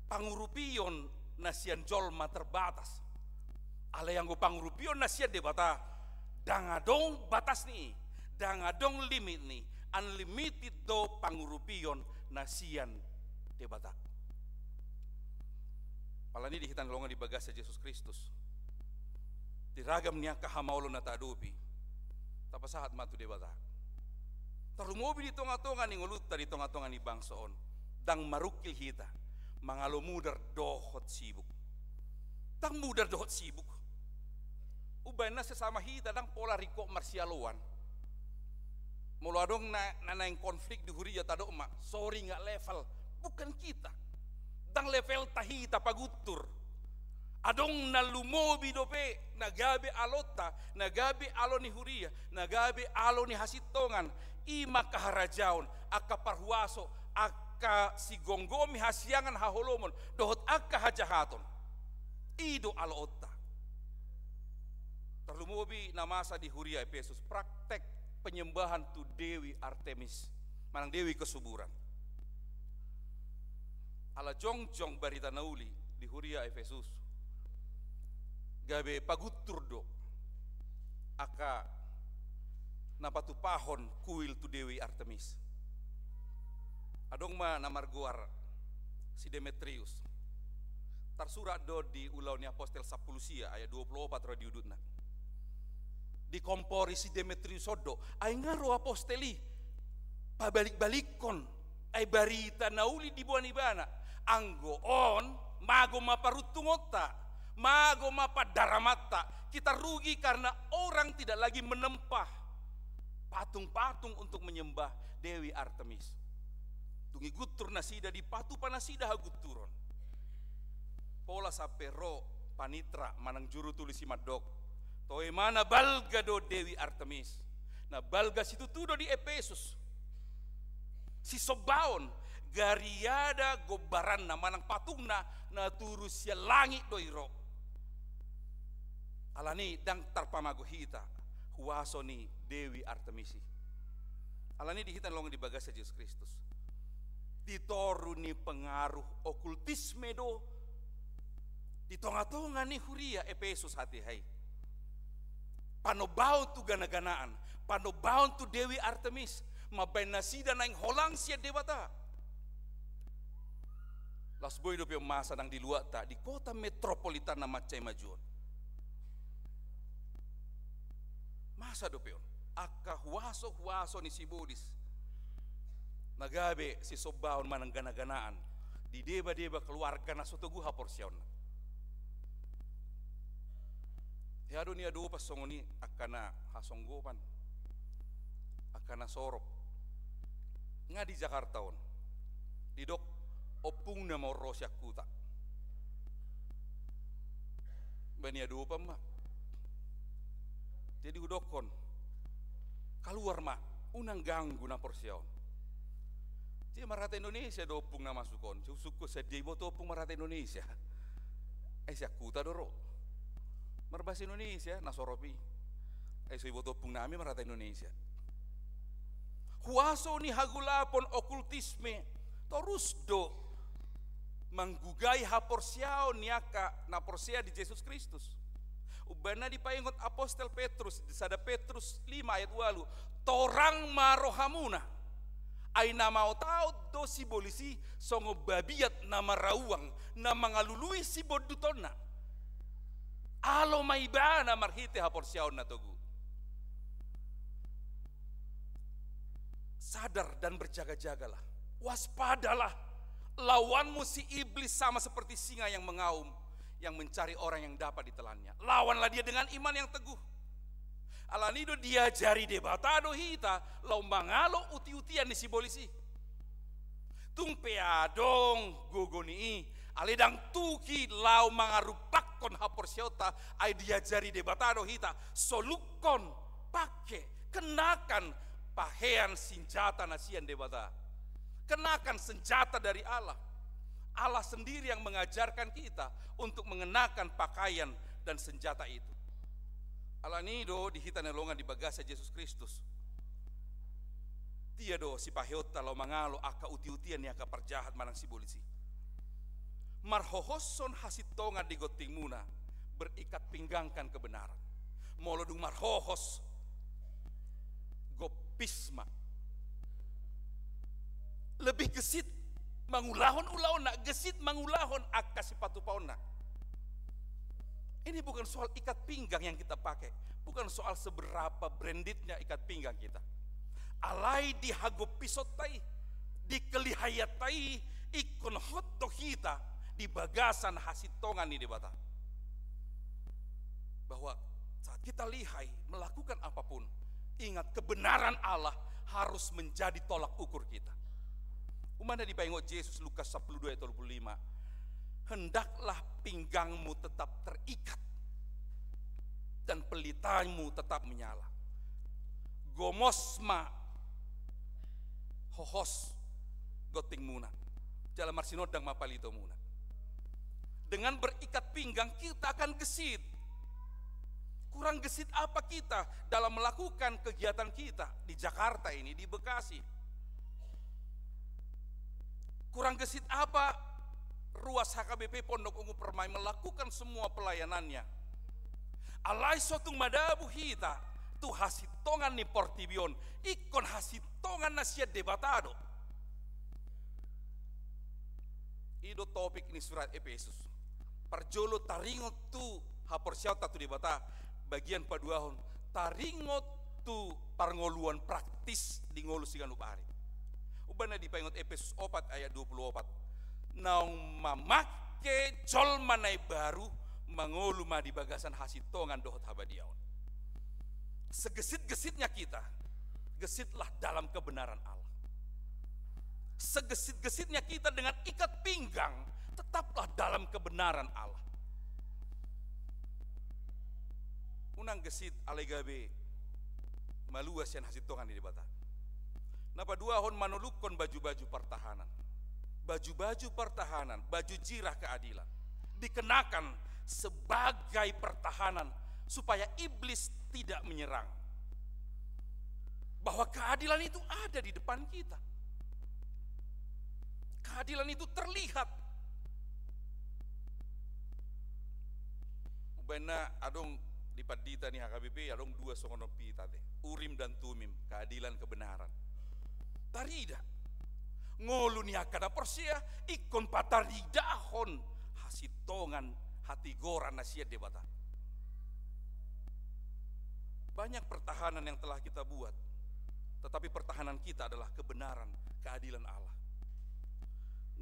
Pangurupion na siyan jolma terbatas. Alay ang pangurupion na siyan debata dangadong batas ni, dangadong limit ni, unlimited do pangurupion na siyan debata. Palani dihitan longan di bagasa Yesus Kristus. Diragam niya kahamaulo na tadupi. Tapasahat matu debata. Tarumobi di tonga-tonga ni nguluta di tonga-tonga ni bangsoon. Dang marukil hita. Mangalo mudar dohot sibuk. Dang mudar dohot sibuk. Ubay na sesama hita dang pola riko marsialuan. Mula dong na yang konflik di huria tado ma. Sorry nggak level. Bukan kita. Dang level tahita pagutur. Adong nalumobi dope nagabe alota, nagabe alo ni huria, nagabe alo ni hasitongan, ima kaharajaon, aka parhuaso, aka sigonggomi hasiangan haholomon, dohot aka hajahaton. Ido alota. Terlumobi namasa di huria Efesus, praktek penyembahan tu Dewi Artemis, manang Dewi kesuburan. Ala jongjong barita nauli di huria Efesus. Gabe pagutur do aka napa tu pahon kuil tu Dewi Artemis. Adong ma namar guar si Demetrius. Tersurat do di ulau ni Apostel 10 sia ayat 24 ro diudutna. Dikompori si Demetrius odo ay ngaro aposteli pabalik-balikon ay barita nauli di buan ibana anggo on mago maparutungota mago mapadaramatta. Kita rugi karena orang tidak lagi menempah patung-patung untuk menyembah Dewi Artemis. Tungi gutur nasida di patu panasida haguturon. Pola sapero panitra manang juru tulisi madok. Toe mana balga do Dewi Artemis. Nah balga situ tudo di Efesus. Si sobaon gariada gobaran na manang patungna na turus ya langit do iro. Alani dang tarpamago hita huaso ni Dewi Artemisi. Alani dihitan long di bagasa Yesus Kristus. Ditoru ni pengaruh okultisme do di tonga-tonga ni huria Efesus hati hai. Panobaon tu gana-ganaan, panobaon tu Dewi Artemis, mabain nasida naing holang sia dewata. Las boy do pe masa nang di luar ta di kota metropolitan nama Cai Majuon. Masa do peon aka huaso ni si bodis nagabe si sobaon manang gana-ganaan di deba-deba keluarga na sotogu haporsion ya do ni ado pas songoni akana hasonggopan akana sorop nga di Jakarta on di dok opung na mau rosyak kuta bani ado pa ma. Jadi udokon keluar mak unang ganggu na porsion. Jadi marata Indonesia dopung na masukon. Suku sedih boto opung marata Indonesia. Siakuta doro. Merbas Indonesia nasoropi. Sui boto opung nami marata Indonesia. Huaso ni hagulapon okultisme terus do manggugai haporsiao niaka na porsia di Yesus Kristus. Ubana dipaingot Apostel Petrus di sada Petrus 5 ayat 8 torang marohamuna ay namao tao do si bolisi songo babiat nama rawang na mangalului si bodutona alo maibana marhite haporsiaon na togu. Sadar dan berjaga-jagalah, waspadalah, lawanmu si iblis sama seperti singa yang mengaum, yang mencari orang yang dapat ditelannya. Lawanlah dia dengan iman yang teguh. Alanido diajari debatado hita, lau mangalo uti-utian ni si bolisi. Tung peadong gogoni, aledang tuki lau mangarupakon haporsiota, ay diajari debatado hita, solukon, pake, kenakan pahean senjata nasian debata. Kenakan senjata dari Allah. Allah sendiri yang mengajarkan kita untuk mengenakan pakaian dan senjata itu. Alanido dihitan elongan di bagasa Yesus Kristus. Tiado si paheota lo mangalo aka uti-utian ni aka perjahat manang si bolisi. Marhohoson hasitonga di goting muna berikat pinggangkan kebenaran. Molodung marhohos gopisma. Lebih gesit mangulahon nak gesit mangulahon akka si patupaon nak. Ini bukan soal ikat pinggang yang kita pakai, bukan soal seberapa brandednya ikat pinggang kita. Alai dihagopisotai, dikelihayatai, ikon hotdog kita di bagasan hasitongan ini debata. Bahwa saat kita lihai melakukan apapun, ingat kebenaran Allah harus menjadi tolak ukur kita. Umana dipaingot Yesus Lukas 12 ayat 25. Hendaklah pinggangmu tetap terikat dan pelitamu tetap menyala. Gomosma hohos goting muna. Jalan marsinodang mapalito muna. Dengan berikat pinggang kita akan gesit. Kurang gesit apa kita dalam melakukan kegiatan kita di Jakarta ini, di Bekasi? Kurang gesit apa ruas HKBP Pondok Ungu Permai melakukan semua pelayanannya? Alai sotung madabu hita tu hasitongan ni portibion, ikon hasitongan na siya debatado. Ido topik ni surat Efesus. Parjolo taringot tu haporsiaw tatu debata bagian paduahon. Taringot tu parngoluan praktis di ngolu sigan upari. Ubana di paingot Efesus 4 ayat 24. Naung mamake jol manai baru mangolu ma di bagasan hasitongan dohot habadiaon. Segesit-gesitnya kita, gesitlah dalam kebenaran Allah. Segesit-gesitnya kita dengan ikat pinggang, tetaplah dalam kebenaran Allah. Unang gesit alegabe maluas yang hasitongan di debata. Napa dua hon manulukon baju-baju pertahanan. Baju-baju pertahanan, baju jirah keadilan. Dikenakan sebagai pertahanan supaya iblis tidak menyerang. Bahwa keadilan itu ada di depan kita. Keadilan itu terlihat. Ubena adong di padita nih HKBP adong dua songonopi tate. Urim dan Tumim, keadilan kebenaran. Tarida. Ngolu ni akada persia ikon pataridahon hasitongan hati goran nasia debata. Banyak pertahanan yang telah kita buat, tetapi pertahanan kita adalah kebenaran, keadilan Allah.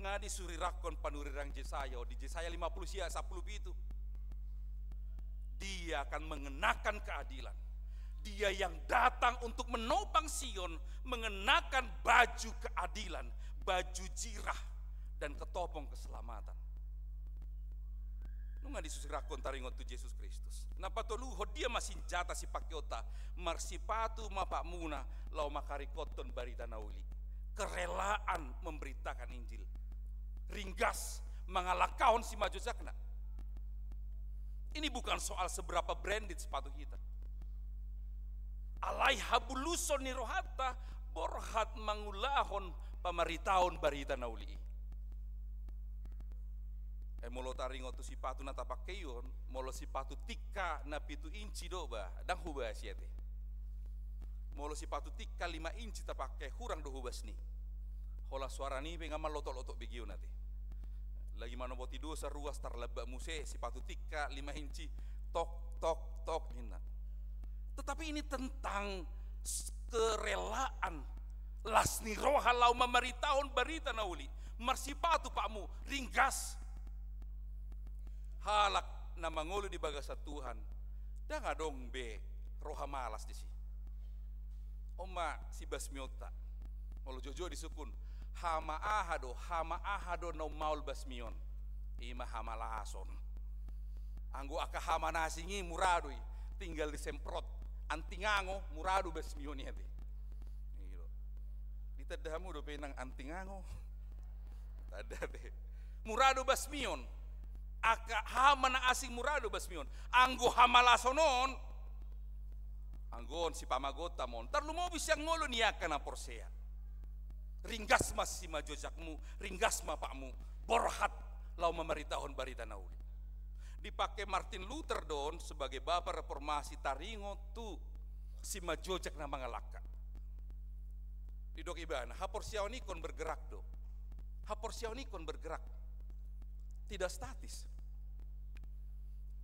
Ngadi surirakon panurirang Jesaya, di Jesaya 50 sia 10 itu. Dia akan mengenakan keadilan. Dia yang datang untuk menopang Sion, mengenakan baju keadilan, baju jirah dan ketopong keselamatan. Nunga disusirakon taringot tu Yesus Kristus. Napa toluho dia masih jata si pakiota marsipatu mapakmuna lau makarikoton barita nauli. Kerelaan memberitakan Injil. Ringgas mengalahkan si majujakna. Ini bukan soal seberapa branded sepatu kita. Alai habuluson ni rohata borhat mangulahon pamaritaon barita nauli. Molo taringot tu sipatu na tapakeyon, molo sipatu tika na 7 inci doba, dang hubah siete. Molo sipatu tika 5 inci tapake hurang do hubas ni. Hola suara ni pengamal lotok-lotok begiu nanti. Lagi mana boti dosa ruas tarlebak muse sipatu tika 5 inci tok tok tok nina. Tetapi ini tentang kerelaan lasni roha lau mamaritaon barita nauli. Marsipatu pakmu ringgas. Halak na mangulu di bagasa Tuhan. Dah ngadong be roha malas di si. Oma si basmiota. Molo jojo disukun. Hama ahado no maul basmion. Ima hama lahason. Anggo aka hama nasingi muradui. Tinggal disemprot. Antingango muradu basmion hati. Ditadamu do penang antingango. Tada deh. Muradu basmion. Aka hama na asing murado basmion. Anggo hamalasonon. Anggon si pamagota mon. Tarlu mo bisyang ngolo niyakan na porsea. Ringgas mas si majojakmu. Ringgas ma pakmu. Borhat lau memaritahon barita nauli. Dipakai Martin Luther don sebagai bapak reformasi taringo tu si majojak na mga laka. Didok ibana. Haporsiaw ni kon bergerak do. Haporsiaw ni kon bergerak. Tidak statis.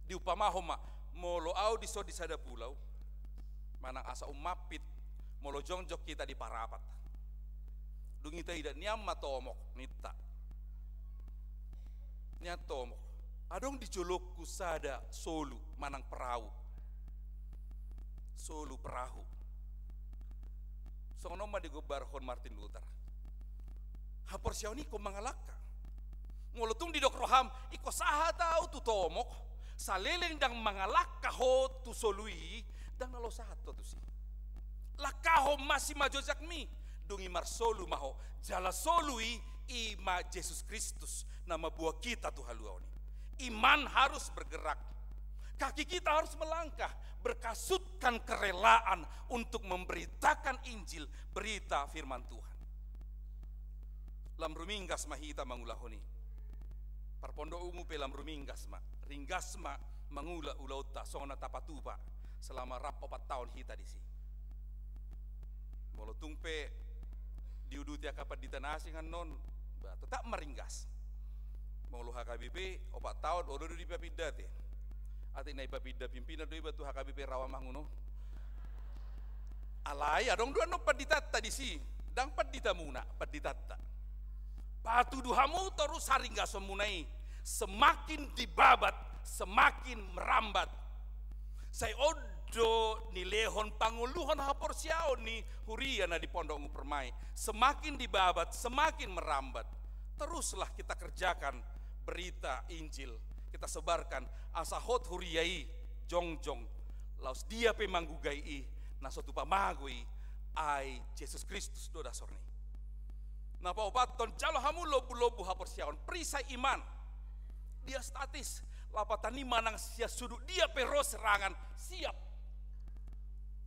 Di upamahoma molo au di so di sada pulau manang asa umapit molo jongjok kita di parapat dungita tidak niam matomok nita nyatomok adong di jolokku sada solu manang perahu solu perahu sonoma di gobarhon Martin Luther haporsiaw ni ko mangalaka ngolotung di dok roham iko saha tau tu tomok saleleng dang mangalakaho tu solui dang nalo sahato tu si lakaho masih majojak mi dungi marsolu maho jala solui ima Yesus Kristus nama buah kita tu haluaoni iman harus bergerak kaki kita harus melangkah berkasutkan kerelaan untuk memberitakan Injil berita firman Tuhan lam ruminggas mahita mangulahoni Parpondo ungu pelam ruminggas ma ringgas ma mangula ulauta sona tapatupa selama rap 4 tahun hita di sini. Molo tungpe diuduti akapat di tanah asing non tetap meringgas. Molo HKBP 4 tahun odo di papida te. Ati nai papida pimpinan doi batu HKBP Rawamangun. Alai adong dua no paditata di sini. Dang padita muna paditata. Patu duhamu terus haringga semunai. Semakin dibabat, semakin merambat. Saya odo ni lehon panguluhan hapor siao ni huriana di pondok permai. Semakin dibabat, semakin merambat. Teruslah kita kerjakan berita Injil. Kita sebarkan asahot huriyai jongjong. Laus dia pemanggugai nasotu pamagui ai Yesus Kristus do dasorni. Napa obaton jalo hamu lobu-lobu hapor siaon perisai iman. Dia statis lapatani manang sia sudut dia pero serangan siap.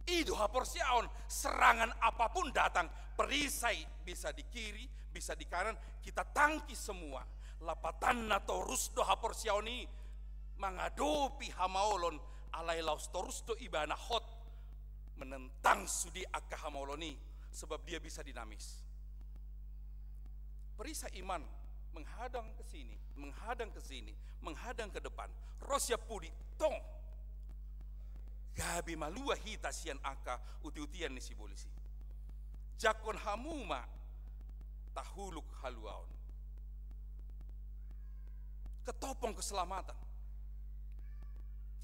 Itu hapor siaon serangan apapun datang perisai bisa di kiri bisa di kanan kita tangkis semua. Lapatan na torus do hapor siaoni mengadopi hamaolon alai laus torus do ibana hot menentang sudi akka hamaoloni sebab dia bisa dinamis. Perisai iman menghadang ke sini, menghadang ke sini, menghadang ke depan. Rosya pudi tong. Gabi malua hita sian aka uti-utian ni si polisi. Jakon hamuma tahuluk haluaon. Ketopong keselamatan.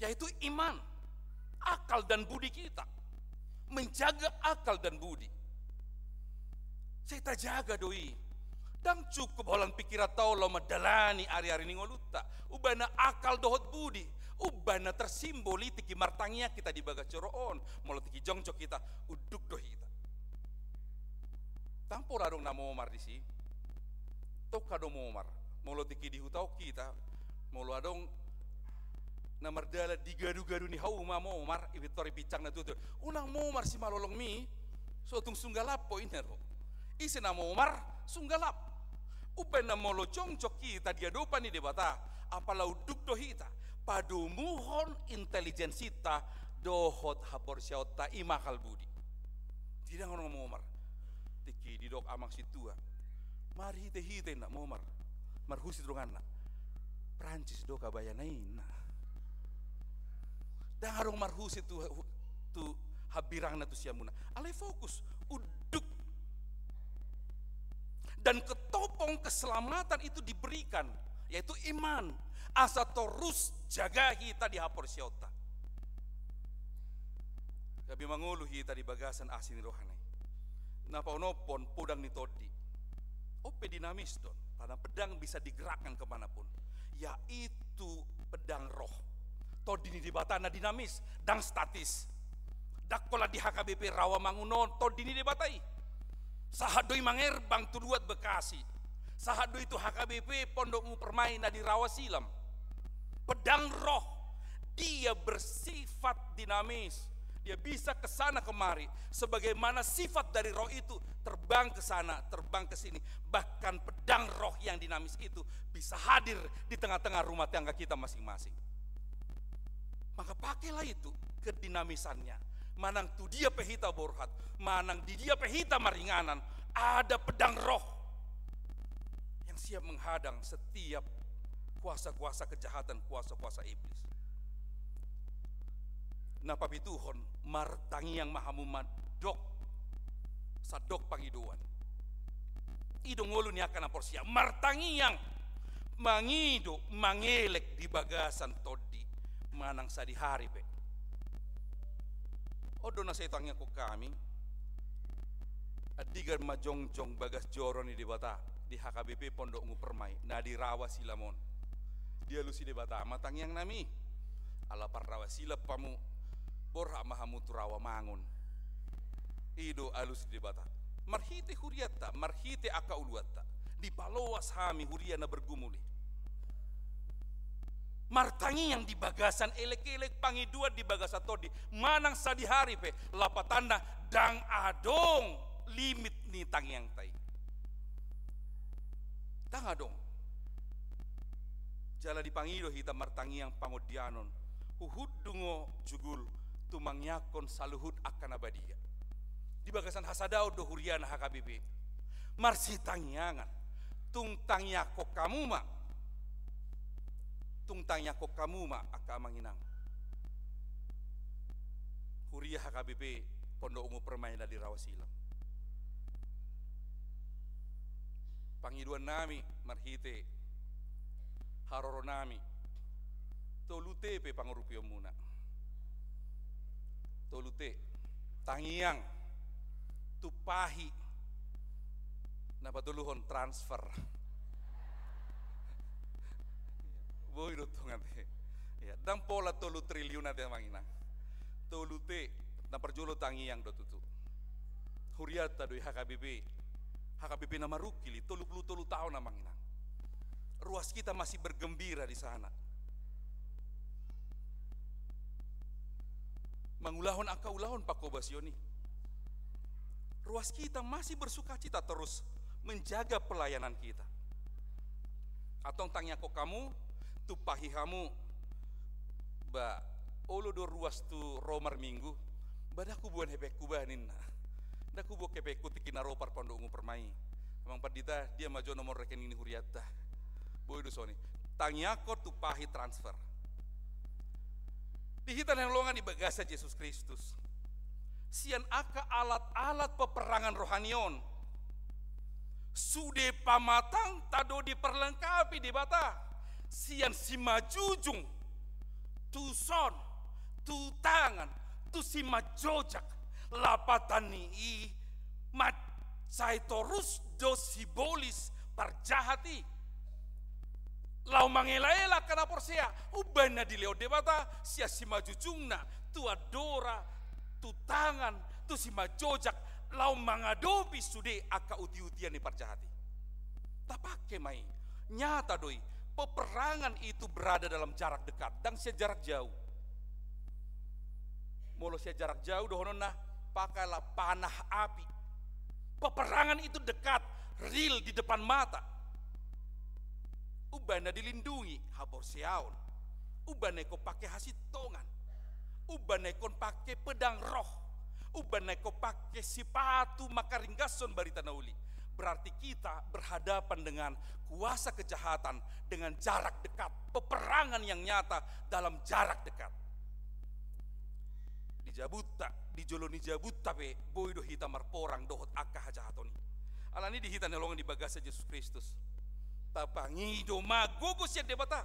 Yaitu iman, akal dan budi kita. Menjaga akal dan budi. Saya jaga doi. Dan cukup holang pikiran tau lo madalani ari-ari ni ngoluta. Ubana akal dohot budi. Ubana tersimboli tiki martangnya kita dibaga coroon. Molo tiki jongcok kita uduk doh kita. Tampor adong namo Omar di si. Tok kadong Omar. Molo tiki dihutau kita. Molo adong namardala digadu-gadu ni hau mamo Omar. Ibitori picang na tutur. Unang mo Omar si malolong mi. So tung sunggalap po inero. Isi namo Omar sunggalap. Upen na molo congcok kita dia dopa ni debata apalau duk dohita padumuhon inteligensita dohot hapor siauta imakal budi tidak ngomong Omar tiki di dok amang situa mari hite nak Omar marhusi drongana Prancis doka bayanaina dan harong marhusi tu habirang na tu siamuna alai fokus uduk. Dan ketopong keselamatan itu diberikan, yaitu iman. Asa terus jaga kita di hapor siota. Kami mangulu kita di bagasan asin rohani. Napa onopon podang ni todi. Ope dinamis don. Karena pedang bisa digerakkan kemanapun. Yaitu pedang roh. Todi ni di batana dinamis dan statis. Dakola di HKBP Rawamangun todi ni dibatai. Sahadoi mangerbang tuduat Bekasi. Sahadoi itu HKBP Pondok Permai na di Rawasilam. Pedang roh. Dia bersifat dinamis. Dia bisa ke sana kemari. Sebagaimana sifat dari roh itu terbang ke sana, terbang ke sini. Bahkan pedang roh yang dinamis itu bisa hadir di tengah-tengah rumah tangga kita masing-masing. Maka pakailah itu kedinamisannya. Manang tu dia pehita borhat, manang di dia pehita maringanan, ada pedang roh yang siap menghadang setiap kuasa-kuasa kejahatan, kuasa-kuasa iblis. Napa pituhon martangi yang mahamuma dok sadok pangiduan. Idong ngulu ni akan aporsia martangi yang mangido mangelek di bagasan todi manang sa di hari pe. Odo na sa itangnya ko kami adigan majongjong bagas joron ni debata di HKBP Pondok Permai na di Rawasilamon dia lusi debata matang yang nami ala par Rawasila pamu borha mahamu Rawamangun ido alus debata marhite huriata marhite akauluata di paloas hami huriana bergumuli martangi yang di bagasan elek-elek pangidua di bagasan todi manang sadi hari pe lapatanda dang adong limit ni tangyang tai dang adong jala di pangido hitam martangi yang pangodianon huhud dungo jugul tumangyakon saluhut akan abadia. Di bagasan hasadao do huriana HKBP. Marsi tangyangan. Tung tangyako kamuma. Tung tangyako kamuma aka manginang. Huria HKBP Pondok Ungu Permainan di Rawasilang. Pangiduan nami marhite haroro nami tolute pe pangurupio muna tolute tangiang tupahi na patuluhon transfer boy rutungan te ya dang pola tolu triliun ate manginang tolute na perjolo tangiang do tutu huriata do HKBP nama Rukili, 30 tahun namang inang. Ruas kita masih bergembira di sana. Mangulahon akaulahon Pak Kobasioni. Ruas kita masih bersuka cita terus menjaga pelayanan kita. Atong tangnya kok kamu, tu pahihamu, ba olo do ruas tu romar minggu, badaku buan hepek kubanin. Daku buat kepeku tikin aropar Pondok Ungu Permai. Memang padita dia maju nomor rekening ini huriata. Boy dosoni. Tangyako tupahi transfer. Dihitan yang longan di bagasa Yesus Kristus. Sian aka alat-alat peperangan rohanion. Sude pamatang tado diperlengkapi di bata. Sian si majujung. Tu son. Tu tangan. Tu si majojak. Lapatani i mat saitorus dosibolis parjahati lau mangela-ela kana porsea ubana di leo debata sia si majujungna tu adora tu tangan tu si majojak lau mangadopi sude aka uti-utian ni parjahati tapake mai nyata doi peperangan itu berada dalam jarak dekat dan sia jarak jauh molo sia jarak jauh dohononna pakailah panah api. Peperangan itu dekat, real di depan mata. Ubana dilindungi, habor siaon. Ubana ko pakai hasitongan. Ubana kon pakai pedang roh. Ubana ko pakai sipatu makaringgason barita nauli. Berarti kita berhadapan dengan kuasa kejahatan dengan jarak dekat. Peperangan yang nyata dalam jarak dekat. Jabuta di joloni jabuta pe boy do hita marporang dohot akka hajahatoni alani di hita nelongan di bagasa Yesus Kristus tapangi do magugos ya debata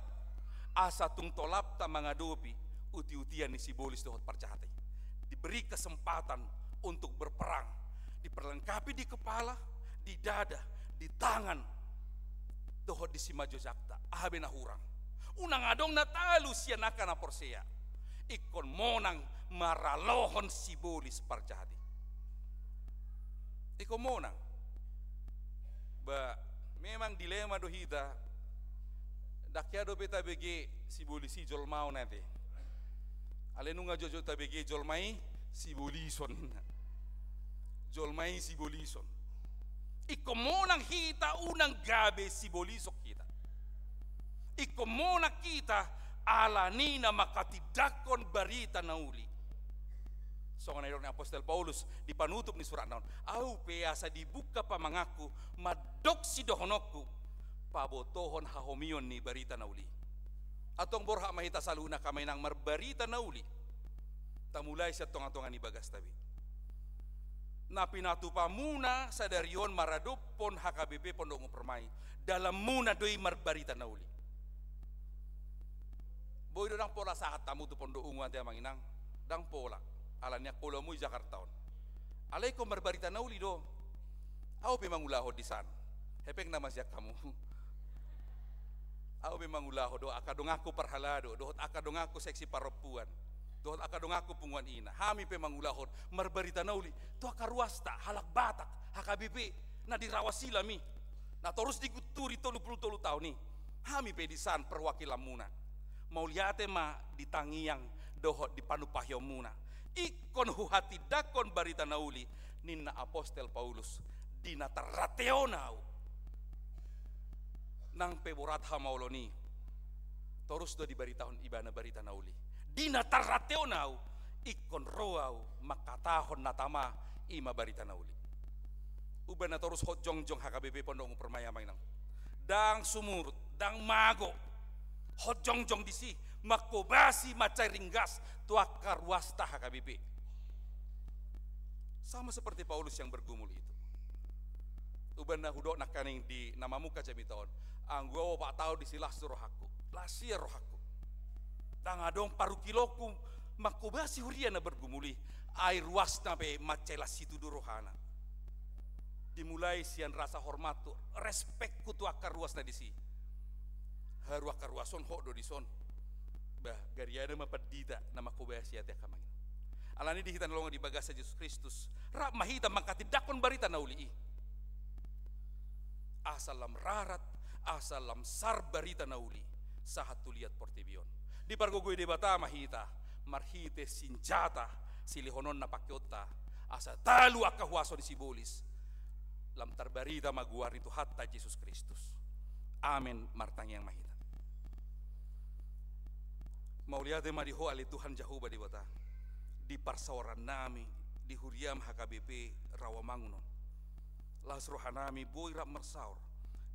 asa tung tolap ta mangadopi uti-utian ni sibolis dohot parjahati diberi kesempatan untuk berperang diperlengkapi di kepala di dada di tangan dohot di simajo jakta ahabena hurang unang adong na talu sianaka na porsea ikon monang maralohon sibolis parjahati ikon monang ba memang dilema do hita dakya do beta bege sibolis si jol mau nanti alenunga jojo ta bege jol mai sibolison jol mai sibolison ikon monang hita unang gabe sibolisok kita ikon monang kita alanina makatidakon barita nauli. Songan ni Apostel Paulus di panutup ni surat naon. Au peasa dibuka pamangaku madoksi dohonoku pabotohon hahomion ni barita nauli. Atong borha mahita saluna kamay nang marbarita nauli. Tamulay sa tonga-tonga ni bagas tabi. Napinatupa muna sa darion maradopon HKBP Pondok Ungu Permai. Dalam muna doi marbarita nauli. Boy dang pola saat tamu tu Pondok Ungu ante manginang dang pola alanya kolomu Jakarta on alai ko marbarita nauli do au pe mangulaho di sana hepeng nama siak kamu au pe mangulaho do akadong aku parhalado do akadong aku seksi paropuan do akadong aku punguan ina hami pe mangulahon marbarita nauli to akaruasta halak batak HKBP na di Rawasila mi na terus diguturi 30 tahun ni hami pe di san perwakilan muna mau liate ma ditangiang dohot di panupahyo muna ikon huhati dakon barita nauli ninna Apostel Paulus dina tarateonau nang peborat hamauloni terus do di baritahon ibana barita nauli dina tarateonau ikon roau makatahon natama ima barita nauli. Uban na terus hotjongjong HKBP Pondok Permai mainang. Dang sumurut, dang mago. Hotjongjong disi makobasi macai ringgas tuakar wasta HKBP. Sama seperti Paulus yang bergumul itu. Uban na hudok nakaning di nama muka jamiton. Anggo pak tahu disilas rohaku, lasia rohaku. Dang adong paru kiloku makobasi huriana bergumuli air wasta pe macelas situ durohana. Dimulai sian rasa hormat tu, respect ku tu akar ruas na disi. Haru akar ruason ho do dison. Bah gariada mapadita nama kobasi ate kamang. Alani dihitan longa di bagasa Yesus Kristus. Rak mahita mangkati dakon barita nauli. Asalam rarat, asalam sar barita nauli. Sahat tu lihat portibion. Di pargogoy de bata mahita, marhite sinjata silihonon na pakyota. Asa talu akahuason si bolis. Lam tarbarita maguar itu hatta Yesus Kristus. Amin martang yang mahita. Mauliate mariho ali Tuhan Jehovah di bata. Di parsawaran nami di huriam HKBP Rawamangun. Las rohanami boy rap mersaur.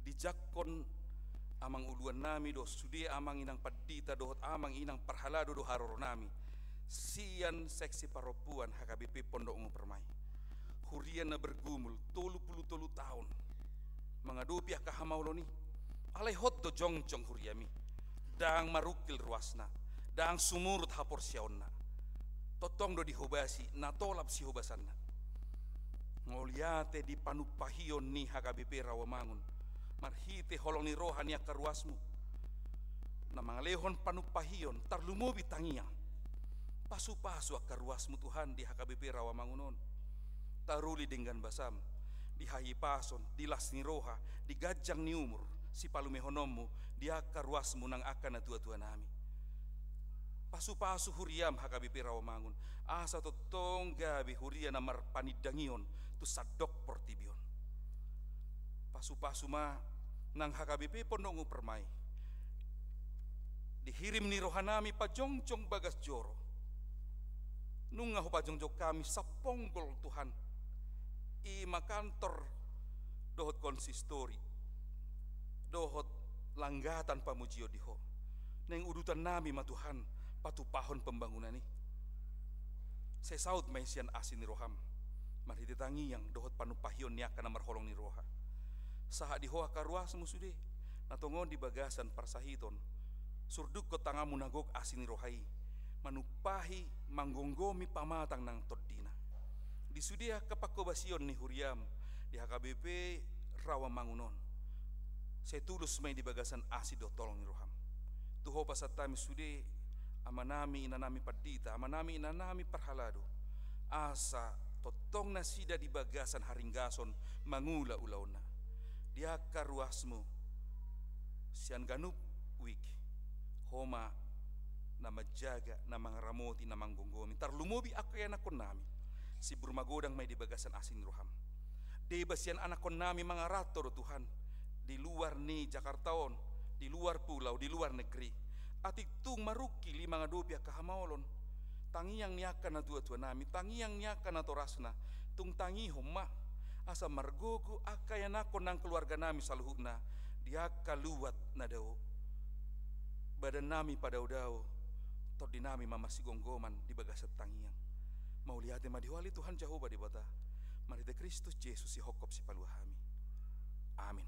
Di jakon amang uluan nami do sudi amang inang padita dohot amang inang parhalado do haroro nami. Sian seksi paropuan HKBP Pondok Permai. Hurian na bergumul 30 tahun mengadupi akahamaulo ni alai hot do jongjong huriami dang marukil ruasna dang sumurut hapor siaonna totong do dihobasi na tolap si hobasanna ngoliate di panupahion ni HKBP Rawamangun marhite holoni rohani akaruasmu na mangalehon panupahion tarlumubi tangia pasu-pasu akaruasmu Tuhan di HKBP Rawamangunon taruli dengan basam di hahi pason di las ni roha di gajang ni umur si palumehonomu di akar ruasmu nang akan tua-tua nami pasu-pasu huriam HKBP Rawamangun asa totong gabi huria namar panidangion tu sadok portibion pasu-pasu ma nang HKBP Pondok Permai dihirim ni rohanami pajongjong bagas joro nungah pajongjong kami saponggol Tuhan ima kantor dohot konsistori dohot langgatan pamujio diho neng udutan nami matuhan patupahon pembangunan ni saya saud maisian asin ni roham marhiti tangi yang dohot panupahion niak kana marholong ni roha saha diho akaruas musude natongon di bagasan parsahiton surduk ko tangamu nagok asin ni rohai manupahi manggonggomi pamatang nang todina di sudia kepakobasion ni huriam di HKBP Rawamangunon. Saya tulus main di bagasan asido tolong ni roham. Tuho pasatami sude amanami inanami padita, amanami inanami parhalado. Asa totong nasida di bagasan haringgason mangula ulauna. Di akaruasmu sian ganup wik homa na majaga na mangramoti na manggonggomi tarlumubi akayan akon nami. Si bermagodang may di bagasan asin roham. Debasian anak kon nami mga rato Tuhan di luar ni Jakartaon, di luar pulau, di luar negeri. Atik tung maruki lima ngadopia kahamaolon. Tangiyang niakan na tua-tua nami, tangiyang niakan na torasna, tung tangi homa asa margogo akayan ako ng keluarga nami saluhuna, dia kaluwat na daw. Badan nami padaw-daw, todi nami mamasigonggoman di bagasat tangiyang. Mauliate madiwali Tuhan Jehovah di bata. Marite Kristus Yesus si hokop si paluahami. Amin.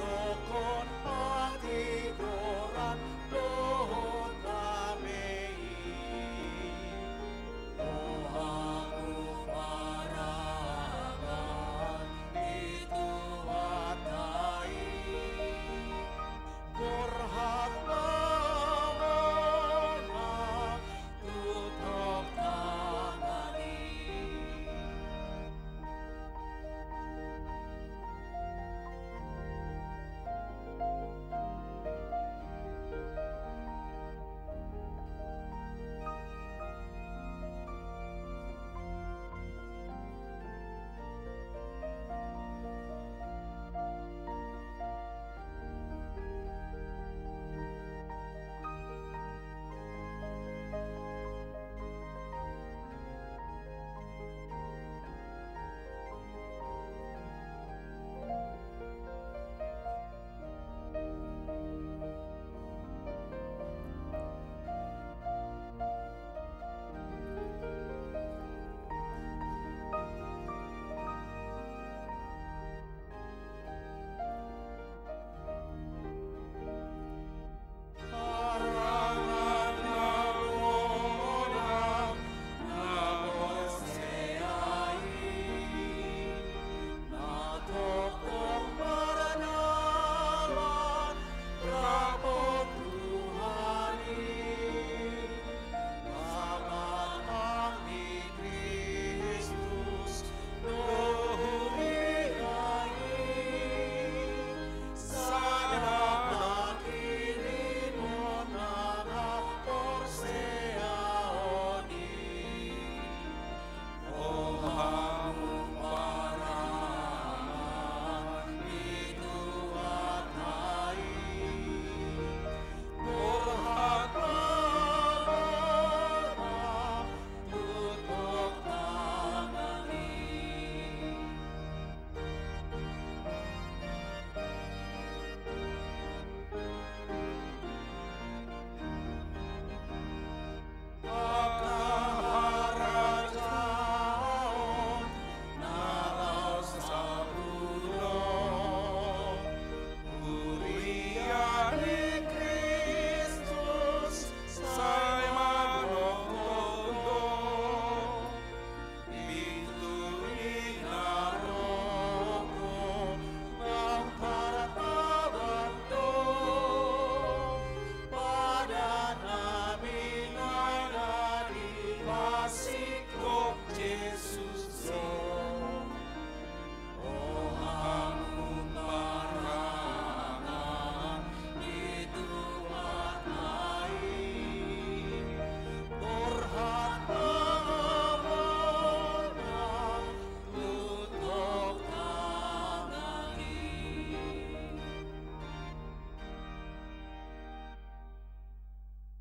sokon hati doran dohot lamei. Oh aku parangan itu watai, berhat lawana tutok tangani.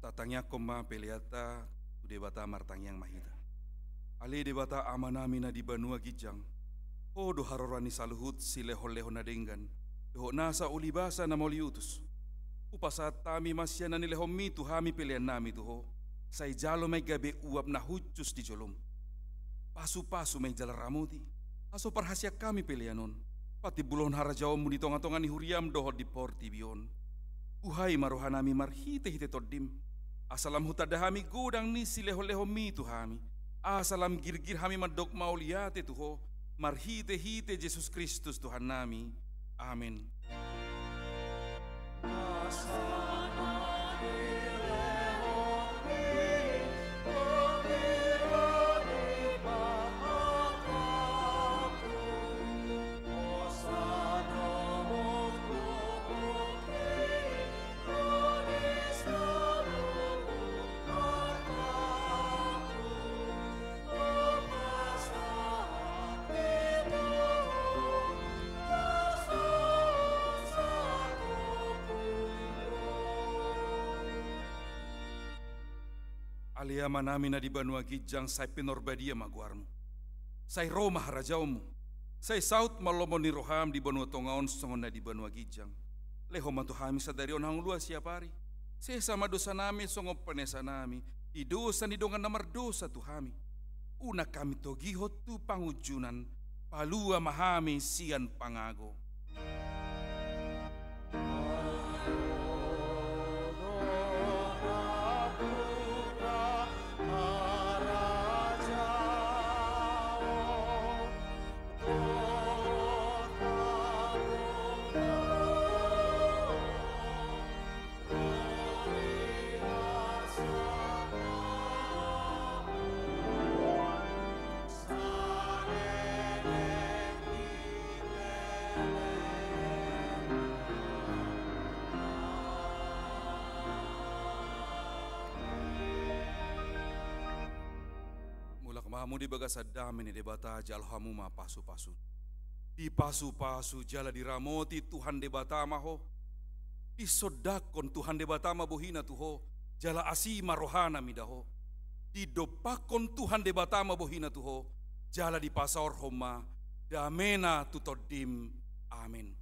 Tatangnya koma peliata debata martangyang mahita. Ali debata amanamina di Banua Gijang. O do harorani saluhut sileho-leho na denggan. Do nasa ulibasa na moliutus. Upasat tami masya na nileho mitu hami pilihan nami tuho. Say jalo may gabi uap na hucus di jolom. Pasu-pasu may jalaramuti. Aso parhasya kami pilihanon. Pati bulon harajaw mo dito nga ni huriam dohod di porti biyon. Uhay marohanami marhite-hite toddim. Asalam hutadahami gudang ni sileho-leho mitu hami. Asalam girgir hami madok mauliate tuho. Marhite-hite Jesus Kristus Tuhan nami. Amin. Aliama namin na di Banua Gijang say pinorbadia maguarmo. Say Roma harajawmo. Say South Malomo ni Roham di Banua Tongaon songon na di Banua Gijang. Leho mantuhami sa darion hang luas siapari. Say sama dosa nami songo panesa nami. Di dosa ni dongan namar dosa tuhami. Una kami togihot tu pangujunan. Palua mahami sian pangago. Hamu di bagasa dame ni debata jal hamu ma pasu-pasu. Di pasu-pasu jala diramoti Tuhan debata maho. Di sodakon Tuhan debata ma bohina tuho. Jala asima rohana midaho. Di dopakon Tuhan debata ma bohina tuho. Jala di pasaor homa. Damena tutodim. Amin.